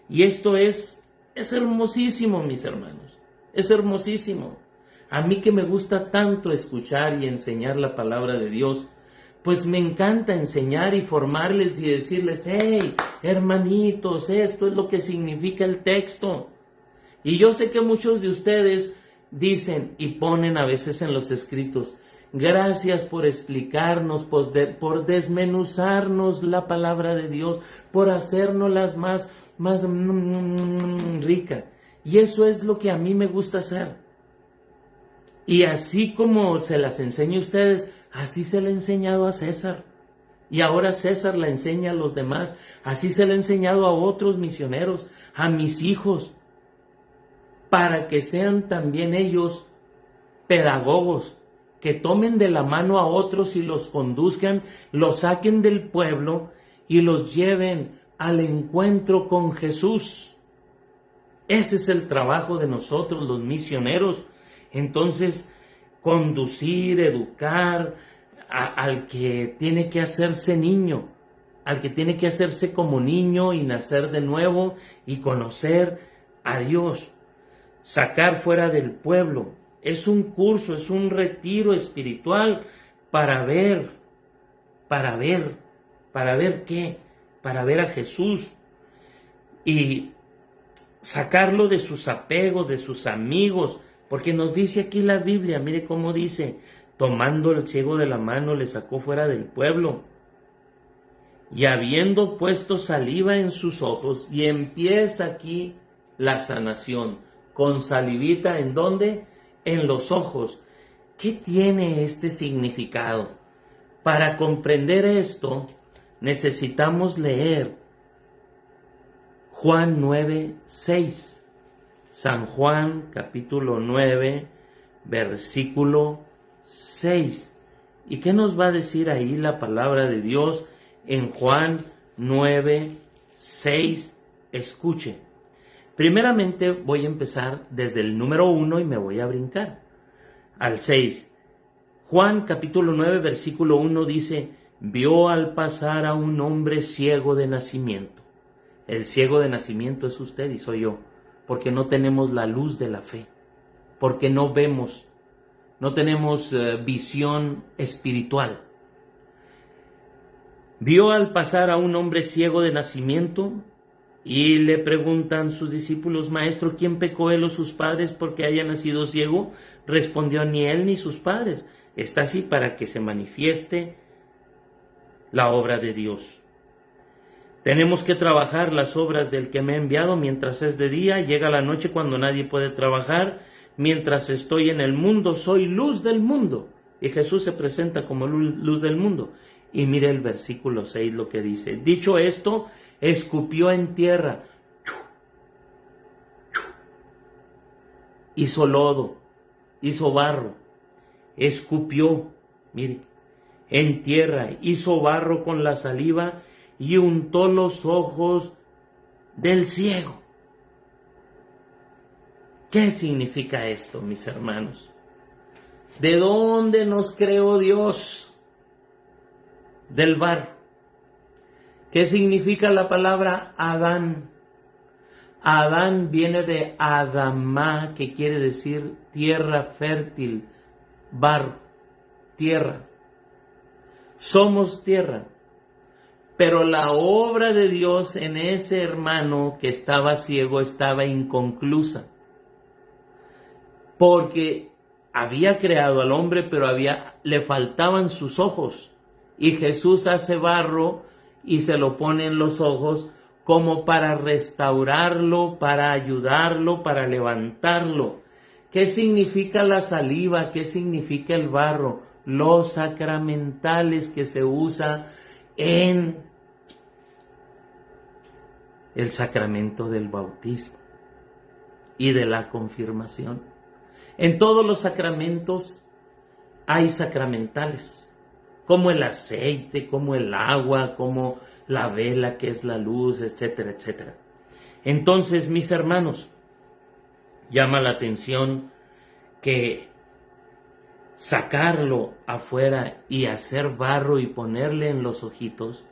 Y esto es hermosísimo, mis hermanos. Es hermosísimo. A mí que me gusta tanto escuchar y enseñar la palabra de Dios, pues me encanta enseñar y formarles y decirles, hey, hermanitos, esto es lo que significa el texto. Y yo sé que muchos de ustedes dicen y ponen a veces en los escritos, gracias por explicarnos, por desmenuzarnos la palabra de Dios, por hacernoslas más rica. Y eso es lo que a mí me gusta hacer. Y así como se las enseño a ustedes, así se le ha enseñado a César. Y ahora César la enseña a los demás. Así se le ha enseñado a otros misioneros, a mis hijos, para que sean también ellos pedagogos, que tomen de la mano a otros y los conduzcan, los saquen del pueblo y los lleven al encuentro con Jesús. Ese es el trabajo de nosotros, los misioneros. Entonces, conducir, educar al que tiene que hacerse niño, al que tiene que hacerse como niño y nacer de nuevo y conocer a Dios. Sacar fuera del pueblo. Es un curso, es un retiro espiritual para ver qué, para ver a Jesús y sacarlo de sus apegos, de sus amigos, porque nos dice aquí la Biblia, mire cómo dice, tomando el ciego de la mano le sacó fuera del pueblo y habiendo puesto saliva en sus ojos, y empieza aquí la sanación, con salivita, ¿en dónde? En los ojos. ¿Qué tiene este significado? Para comprender esto, necesitamos leer Juan 9:6. San Juan capítulo 9, versículo 6. ¿Y qué nos va a decir ahí la palabra de Dios en Juan 9, 6? Escuche. Primeramente voy a empezar desde el número 1 y me voy a brincar al 6. Juan capítulo 9, versículo 1 dice: vio al pasar a un hombre ciego de nacimiento. El ciego de nacimiento es usted y soy yo, porque no tenemos la luz de la fe, porque no vemos, no tenemos visión espiritual. Vio al pasar a un hombre ciego de nacimiento y le preguntan sus discípulos: Maestro, ¿quién pecó, él o sus padres, porque haya nacido ciego? Respondió: ni él ni sus padres. Está así para que se manifieste la obra de Dios. Tenemos que trabajar las obras del que me ha enviado mientras es de día. Llega la noche cuando nadie puede trabajar. Mientras estoy en el mundo, soy luz del mundo. Y Jesús se presenta como luz del mundo. Y mire el versículo 6 lo que dice. Dicho esto, escupió en tierra. Hizo lodo, hizo barro, escupió, mire, en tierra, hizo barro con la saliva y untó los ojos del ciego. ¿Qué significa esto, mis hermanos? ¿De dónde nos creó Dios? Del barro. ¿Qué significa la palabra Adán? Adán viene de Adamá, que quiere decir tierra fértil, barro, tierra. Somos tierra. Pero la obra de Dios en ese hermano que estaba ciego estaba inconclusa. Porque había creado al hombre, pero le faltaban sus ojos. Y Jesús hace barro y se lo pone en los ojos como para restaurarlo, para ayudarlo, para levantarlo. ¿Qué significa la saliva? ¿Qué significa el barro? Los sacramentales que se usa en el sacramento del bautismo y de la confirmación. En todos los sacramentos hay sacramentales, como el aceite, como el agua, como la vela que es la luz, etcétera, etcétera. Entonces, mis hermanos, llama la atención que sacarlo afuera y hacer barro y ponerle en los ojitos,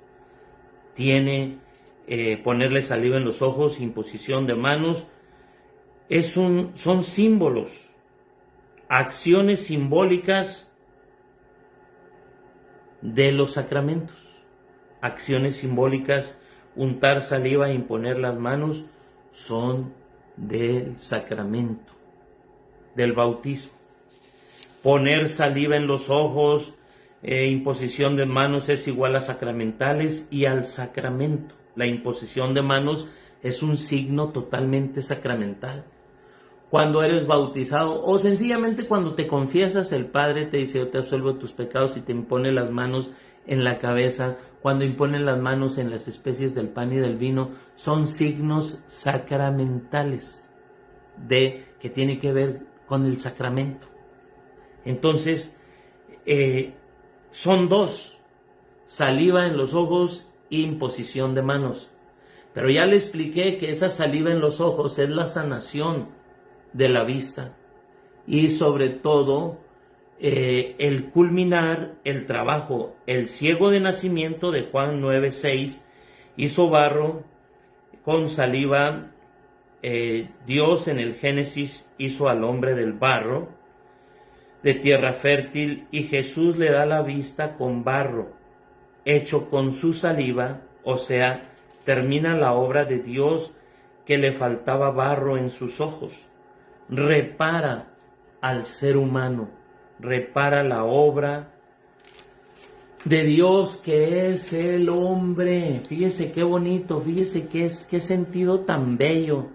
ponerle saliva en los ojos, imposición de manos, son símbolos, acciones simbólicas de los sacramentos. Acciones simbólicas, untar saliva e imponer las manos, son del sacramento, del bautismo. Poner saliva en los ojos, imposición de manos es igual a sacramentales y al sacramento. La imposición de manos es un signo totalmente sacramental. Cuando eres bautizado o sencillamente cuando te confiesas, el Padre te dice: yo te absuelvo tus pecados, y te impone las manos en la cabeza. Cuando imponen las manos en las especies del pan y del vino, son signos sacramentales que tiene que ver con el sacramento. Entonces, son dos: saliva en los ojos e imposición de manos. Pero ya le expliqué que esa saliva en los ojos es la sanación de la vista y sobre todo el culminar el trabajo. El ciego de nacimiento de Juan 9:6 hizo barro con saliva. Dios en el Génesis hizo al hombre del barro, de tierra fértil, y Jesús le da la vista con barro hecho con su saliva, o sea, termina la obra de Dios que le faltaba barro en sus ojos. Repara al ser humano, repara la obra de Dios que es el hombre. Fíjese qué bonito, fíjese qué sentido tan bello.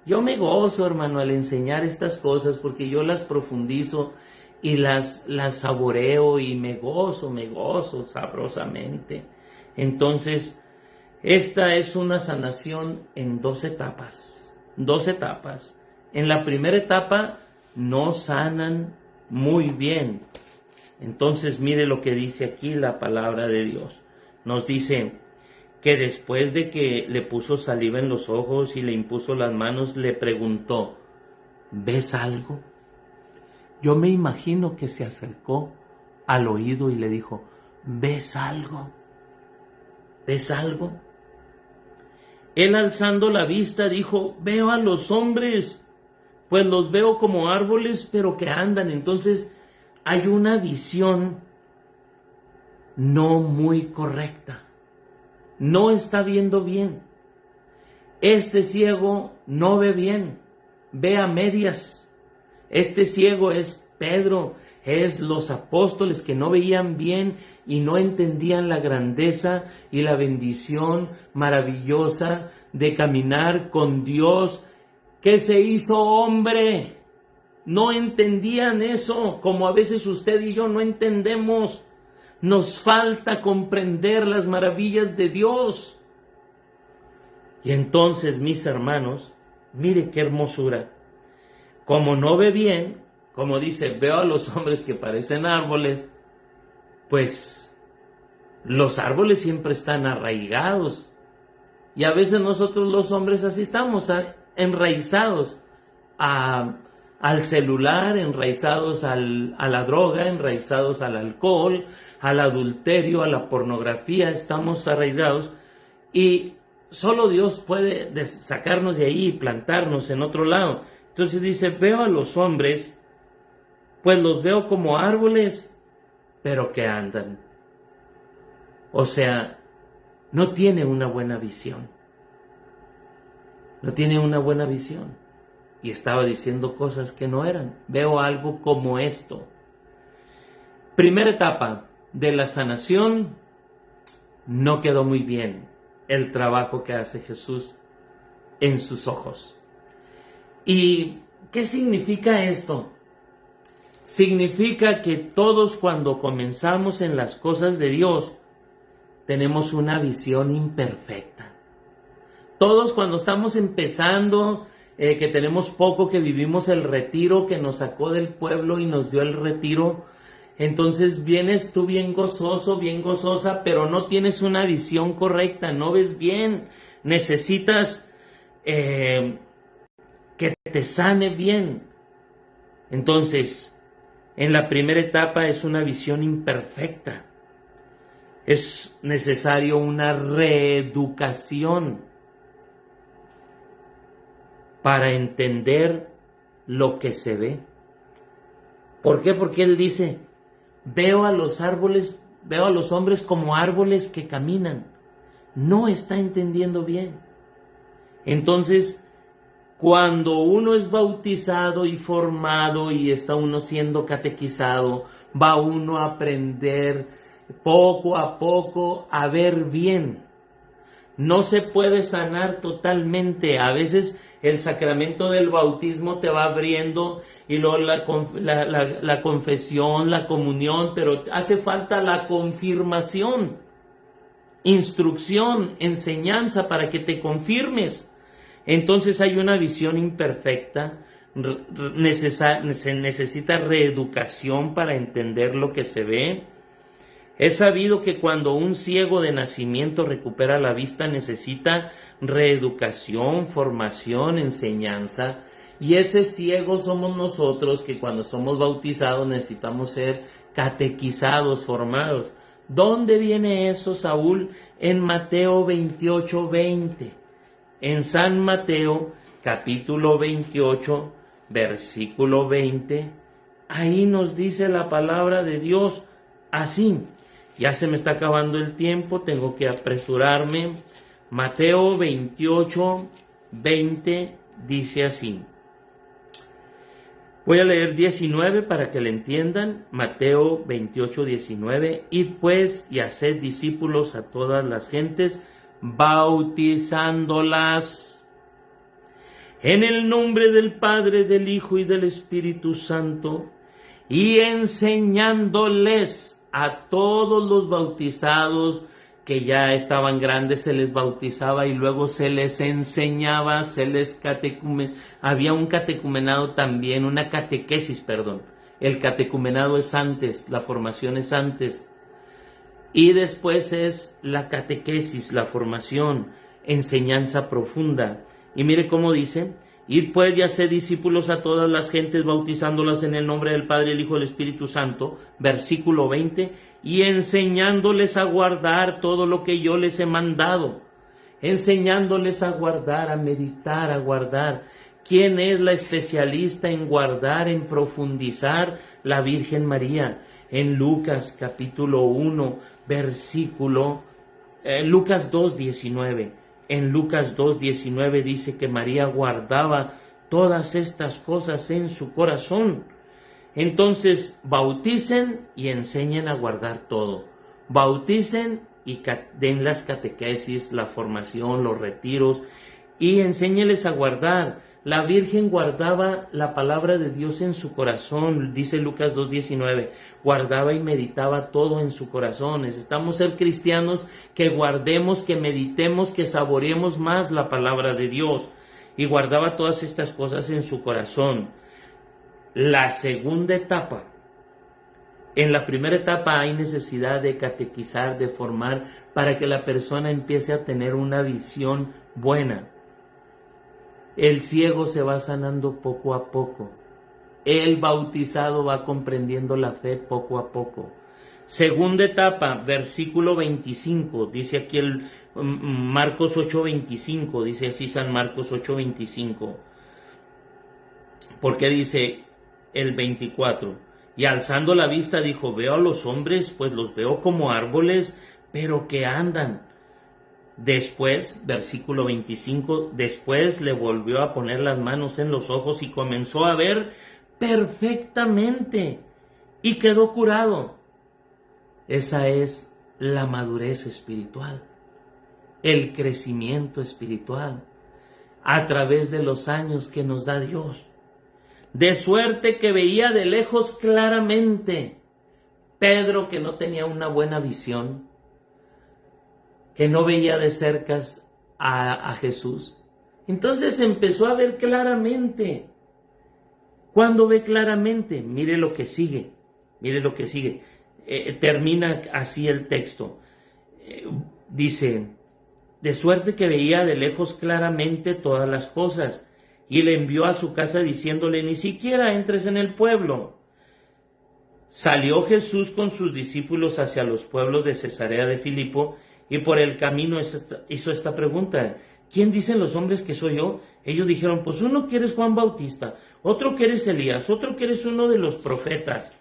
Yo me gozo, hermano, al enseñar estas cosas, porque yo las profundizo y las saboreo y me gozo sabrosamente. Entonces, esta es una sanación en dos etapas. En la primera etapa no sanan muy bien. Entonces mire lo que dice aquí la palabra de Dios. Nos dice que después de que le puso saliva en los ojos y le impuso las manos, le preguntó, ¿ves algo? Yo me imagino que se acercó al oído y le dijo, ¿ves algo? ¿Ves algo? Él, alzando la vista, dijo, veo a los hombres, pues los veo como árboles, pero que andan. Entonces hay una visión no muy correcta. No está viendo bien. Este ciego no ve bien, ve a medias. Este ciego es Pedro, es los apóstoles que no veían bien y no entendían la grandeza y la bendición maravillosa de caminar con Dios que se hizo hombre. No entendían eso, como a veces usted y yo no entendemos. Nos falta comprender las maravillas de Dios. Y entonces, mis hermanos, mire qué hermosura. Como no ve bien, como dice, veo a los hombres que parecen árboles, pues los árboles siempre están arraigados. Y a veces nosotros los hombres así estamos, enraizados al celular, enraizados a la droga, enraizados al alcohol, al adulterio, a la pornografía, estamos arraigados y solo Dios puede sacarnos de ahí y plantarnos en otro lado. Entonces dice, veo a los hombres, pues los veo como árboles, pero que andan. O sea, no tiene una buena visión. No tiene una buena visión. Y estaba diciendo cosas que no eran. Veo algo como esto. Primera etapa de la sanación, no quedó muy bien el trabajo que hace Jesús en sus ojos. ¿Y qué significa esto? Significa que todos cuando comenzamos en las cosas de Dios, tenemos una visión imperfecta. Todos cuando estamos empezando, que tenemos poco, que vivimos el retiro, que nos sacó del pueblo y nos dio el retiro, entonces vienes tú bien gozoso, bien gozosa, pero no tienes una visión correcta, no ves bien, necesitas que te sane bien. Entonces, en la primera etapa es una visión imperfecta. Es necesario una reeducación para entender lo que se ve. ¿Por qué? Porque él dice, veo a los árboles, veo a los hombres como árboles que caminan. No está entendiendo bien. Entonces, cuando uno es bautizado y formado y está uno siendo catequizado, va uno a aprender poco a poco a ver bien. No se puede sanar totalmente. A veces el sacramento del bautismo te va abriendo y luego la confesión, la comunión, pero hace falta la confirmación, instrucción, enseñanza para que te confirmes. Entonces hay una visión imperfecta, se necesita reeducación para entender lo que se ve. Es sabido que cuando un ciego de nacimiento recupera la vista necesita reeducación, formación, enseñanza. Y ese ciego somos nosotros que cuando somos bautizados necesitamos ser catequizados, formados. ¿Dónde viene eso, Saúl? En Mateo 28:20. En San Mateo, capítulo 28, versículo 20, ahí nos dice la palabra de Dios así. Ya se me está acabando el tiempo, tengo que apresurarme. Mateo 28, 20 dice así. Voy a leer 19 para que le entiendan. Mateo 28, 19. Id pues y haced discípulos a todas las gentes, bautizándolas en el nombre del Padre, del Hijo y del Espíritu Santo, y enseñándoles a todos los bautizados que ya estaban grandes se les bautizaba y luego se les enseñaba, había un catecumenado también, una catequesis, perdón. El catecumenado es antes, la formación es antes. Y después es la catequesis, la formación, enseñanza profunda. Y mire cómo dice: id pues y haced discípulos a todas las gentes, bautizándolas en el nombre del Padre, el Hijo y el Espíritu Santo, versículo 20, y enseñándoles a guardar todo lo que yo les he mandado. Enseñándoles a guardar, a meditar, a guardar. ¿Quién es la especialista en guardar, en profundizar? La Virgen María. En Lucas capítulo 1, versículo, Lucas 2:19. En Lucas 2:19 dice que María guardaba todas estas cosas en su corazón. Entonces, bauticen y enseñen a guardar todo. Bauticen y den las catequesis, la formación, los retiros, y enséñeles a guardar. La Virgen guardaba la palabra de Dios en su corazón, dice Lucas 2:19, guardaba y meditaba todo en su corazón. Necesitamos ser cristianos que guardemos, que meditemos, que saboreemos más la palabra de Dios. Y guardaba todas estas cosas en su corazón. La segunda etapa. En la primera etapa hay necesidad de catequizar, de formar, para que la persona empiece a tener una visión buena. El ciego se va sanando poco a poco. El bautizado va comprendiendo la fe poco a poco. Segunda etapa, versículo 25, dice aquí el Marcos 8:25, dice así San Marcos 8:25. Porque dice el 24, y alzando la vista dijo: veo a los hombres, pues los veo como árboles, pero que andan. Después, versículo 25, después le volvió a poner las manos en los ojos y comenzó a ver perfectamente y quedó curado. Esa es la madurez espiritual, el crecimiento espiritual a través de los años que nos da Dios. De suerte que veía de lejos claramente. Pedro, que no tenía una buena visión, que no veía de cerca a Jesús, entonces empezó a ver claramente. Cuando ve claramente, mire lo que sigue, termina así el texto. Dice: de suerte que veía de lejos claramente todas las cosas, y le envió a su casa diciéndole: ni siquiera entres en el pueblo. Salió Jesús con sus discípulos hacia los pueblos de Cesarea de Filipo, y por el camino hizo esta pregunta: ¿quién dicen los hombres que soy yo? Ellos dijeron: pues uno que eres Juan Bautista, otro que eres Elías, otro que eres uno de los profetas.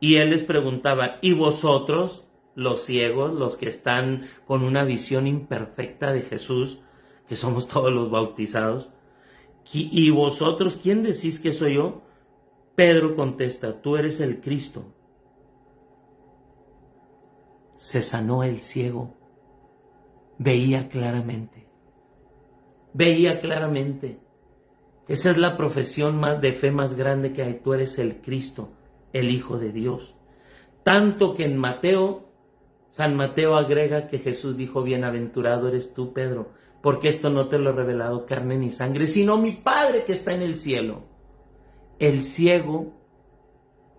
Y él les preguntaba: ¿y vosotros, los ciegos, los que están con una visión imperfecta de Jesús, que somos todos los bautizados, y vosotros, quién decís que soy yo? Pedro contesta: tú eres el Cristo. Se sanó el ciego, veía claramente. Esa es la profesión de fe más grande que hay. Tú eres el Cristo, el Hijo de Dios. Tanto que en San Mateo agrega que Jesús dijo: bienaventurado eres tú, Pedro, porque esto no te lo ha revelado carne ni sangre, sino mi Padre que está en el cielo. El ciego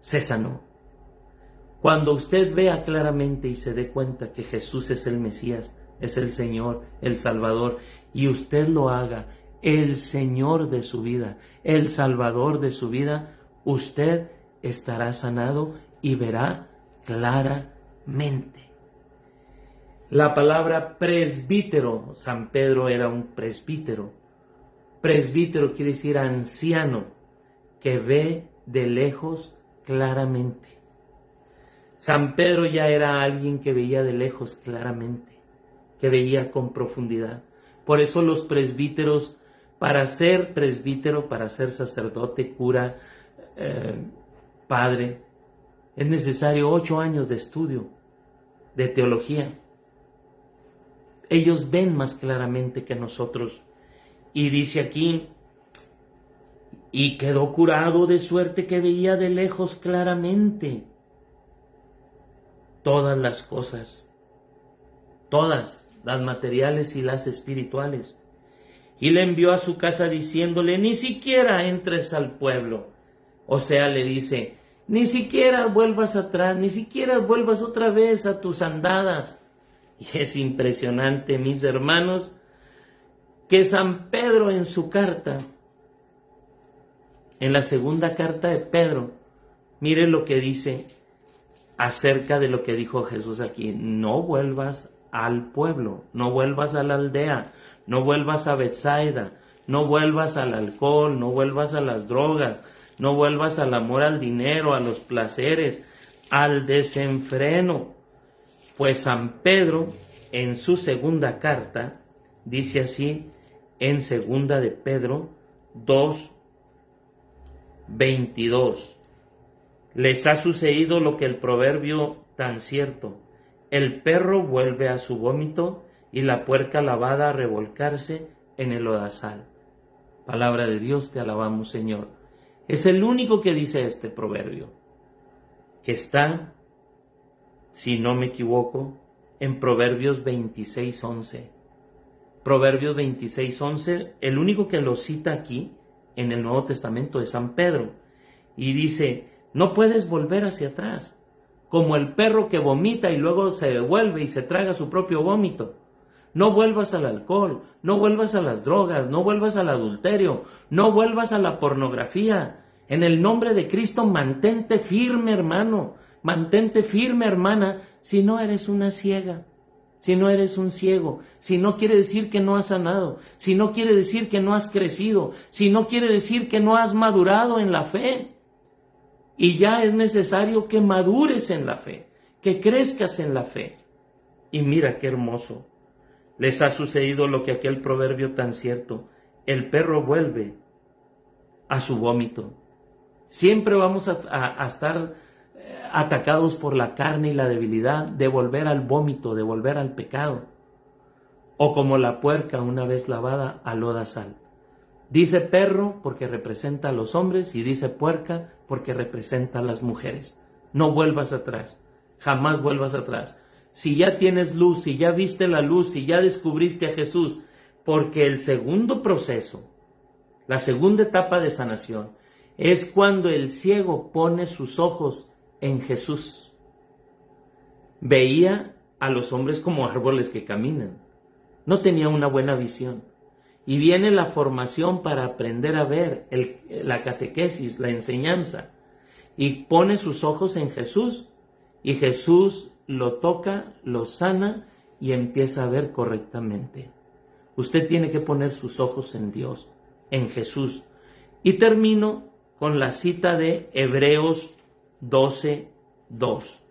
se sanó. Cuando usted vea claramente y se dé cuenta que Jesús es el Mesías, es el Señor, el Salvador, y usted lo haga el Señor de su vida, el Salvador de su vida, usted estará sanado y verá claramente. La palabra presbítero, San Pedro era un presbítero. Presbítero quiere decir anciano, que ve de lejos claramente. San Pedro ya era alguien que veía de lejos claramente, que veía con profundidad. Por eso los presbíteros, para ser presbítero, para ser sacerdote, cura, padre, es necesario 8 años de estudio, de teología. Ellos ven más claramente que nosotros. Y dice aquí: y quedó curado, de suerte que veía de lejos claramente todas las cosas. todas, las materiales y las espirituales. Y le envió a su casa diciéndole, ni siquiera entres al pueblo. O sea, le dice, ni siquiera vuelvas atrás, ni siquiera vuelvas otra vez a tus andadas. Y es impresionante, mis hermanos, que San Pedro en su carta, en la segunda carta de Pedro, mire lo que dice acerca de lo que dijo Jesús aquí. No vuelvas al pueblo, no vuelvas a la aldea, no vuelvas a Betsaida, no vuelvas al alcohol, no vuelvas a las drogas, no vuelvas al amor al dinero, a los placeres, al desenfreno. Pues San Pedro, en su segunda carta, dice así, en segunda de Pedro 2:22. Les ha sucedido lo que el proverbio tan cierto: el perro vuelve a su vómito y la puerca lavada a revolcarse en el lodazal. Palabra de Dios, te alabamos, Señor. Es el único que dice este proverbio, que está, si no me equivoco, en Proverbios 26:11. Proverbios 26:11, el único que lo cita aquí en el Nuevo Testamento es San Pedro. Y dice, no puedes volver hacia atrás, como el perro que vomita y luego se devuelve y se traga su propio vómito. No vuelvas al alcohol, no vuelvas a las drogas, no vuelvas al adulterio, no vuelvas a la pornografía. En el nombre de Cristo, mantente firme, hermano, mantente firme, hermana, si no eres una ciega. Si no eres un ciego, si no quiere decir que no has sanado, si no quiere decir que no has crecido, si no quiere decir que no has madurado en la fe. Y ya es necesario que madures en la fe, que crezcas en la fe. Y mira qué hermoso. Les ha sucedido lo que aquel proverbio tan cierto: el perro vuelve a su vómito. Siempre vamos a estar atacados por la carne y la debilidad de volver al vómito, de volver al pecado. O como la puerca una vez lavada al lodazal. Dice perro porque representa a los hombres y dice puerca porque representa a las mujeres. No vuelvas atrás, jamás vuelvas atrás. Si ya tienes luz, si ya viste la luz, si ya descubriste a Jesús, porque el segundo proceso, la segunda etapa de sanación, es cuando el ciego pone sus ojos en Jesús. Veía a los hombres como árboles que caminan. No tenía una buena visión. Y viene la formación para aprender a ver, la catequesis, la enseñanza. Y pone sus ojos en Jesús. Y Jesús lo toca, lo sana y empieza a ver correctamente. Usted tiene que poner sus ojos en Dios, en Jesús. Y termino con la cita de Hebreos 12:2.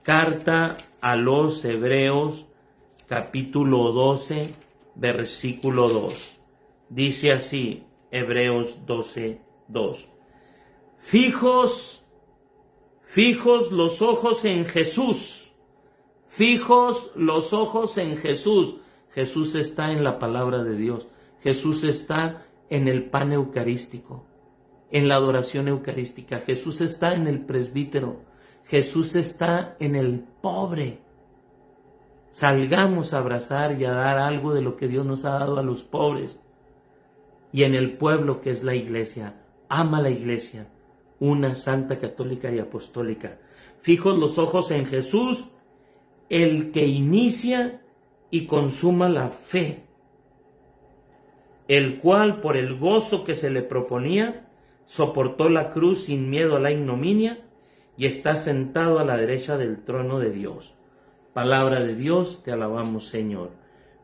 Carta a los Hebreos, capítulo 12, versículo 2. Dice así, Hebreos 12:2. Fijos los ojos en Jesús. Fijos los ojos en Jesús. Jesús está en la palabra de Dios. Jesús está en el pan eucarístico, en la adoración eucarística. Jesús está en el presbítero. Jesús está en el pobre. Salgamos a abrazar y a dar algo de lo que Dios nos ha dado a los pobres. Y en el pueblo que es la iglesia. Ama la iglesia, una santa, católica y apostólica. Fijos los ojos en Jesús, el que inicia y consuma la fe, el cual por el gozo que se le proponía soportó la cruz sin miedo a la ignominia y está sentado a la derecha del trono de Dios. Palabra de Dios, te alabamos, Señor.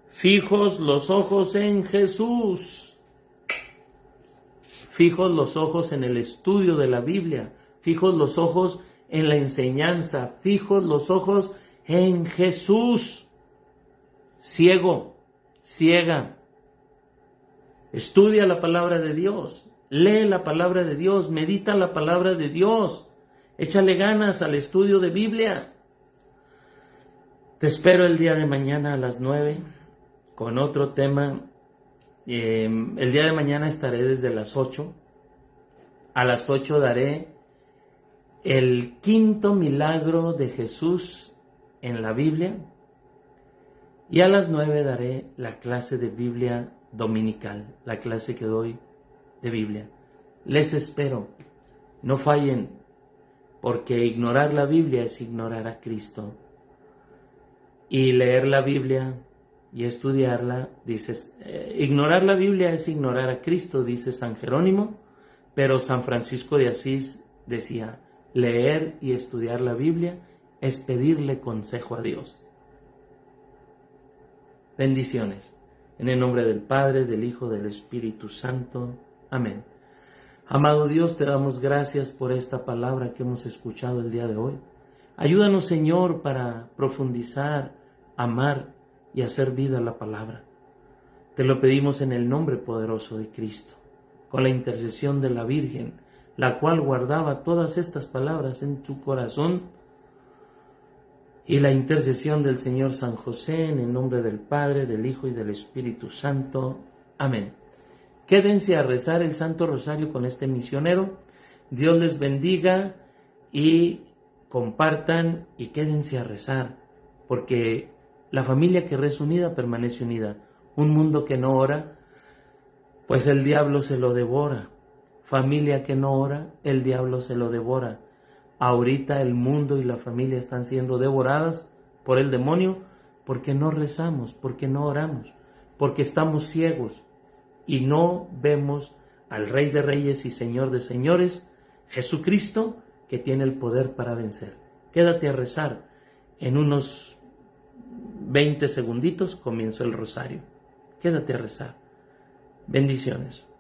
Fijos los ojos en Jesús. Fijos los ojos en el estudio de la Biblia. Fijos los ojos en la enseñanza. Fijos los ojos en Jesús. Ciego, ciega, estudia la palabra de Dios, lee la palabra de Dios, medita la palabra de Dios, échale ganas al estudio de Biblia. Te espero el día de mañana a las 9 con otro tema. El día de mañana estaré desde las 8. A las 8 daré el quinto milagro de Jesús en la Biblia. Y a las 9 daré la clase de Biblia dominical, la clase que doy de Biblia. Les espero, no fallen, porque ignorar la Biblia es ignorar a Cristo. Y leer la Biblia y estudiarla, ignorar la Biblia es ignorar a Cristo, dice San Jerónimo, pero San Francisco de Asís decía, leer y estudiar la Biblia es pedirle consejo a Dios. Bendiciones. En el nombre del Padre, del Hijo, del Espíritu Santo. Amén. Amado Dios, te damos gracias por esta palabra que hemos escuchado el día de hoy. Ayúdanos, Señor, para profundizar, amar y hacer vida la palabra. Te lo pedimos en el nombre poderoso de Cristo, con la intercesión de la Virgen, la cual guardaba todas estas palabras en su corazón, y la intercesión del Señor San José, en el nombre del Padre, del Hijo y del Espíritu Santo. Amén. Quédense a rezar el Santo Rosario con este misionero. Dios les bendiga y compartan y quédense a rezar, porque la familia que reza unida permanece unida. Un mundo que no ora, pues el diablo se lo devora. Familia que no ora, el diablo se lo devora. Ahorita el mundo y la familia están siendo devoradas por el demonio porque no rezamos, porque no oramos, porque estamos ciegos y no vemos al Rey de Reyes y Señor de Señores, Jesucristo, que tiene el poder para vencer. Quédate a rezar. En unos 20 segunditos comienzo el rosario. Quédate a rezar. Bendiciones.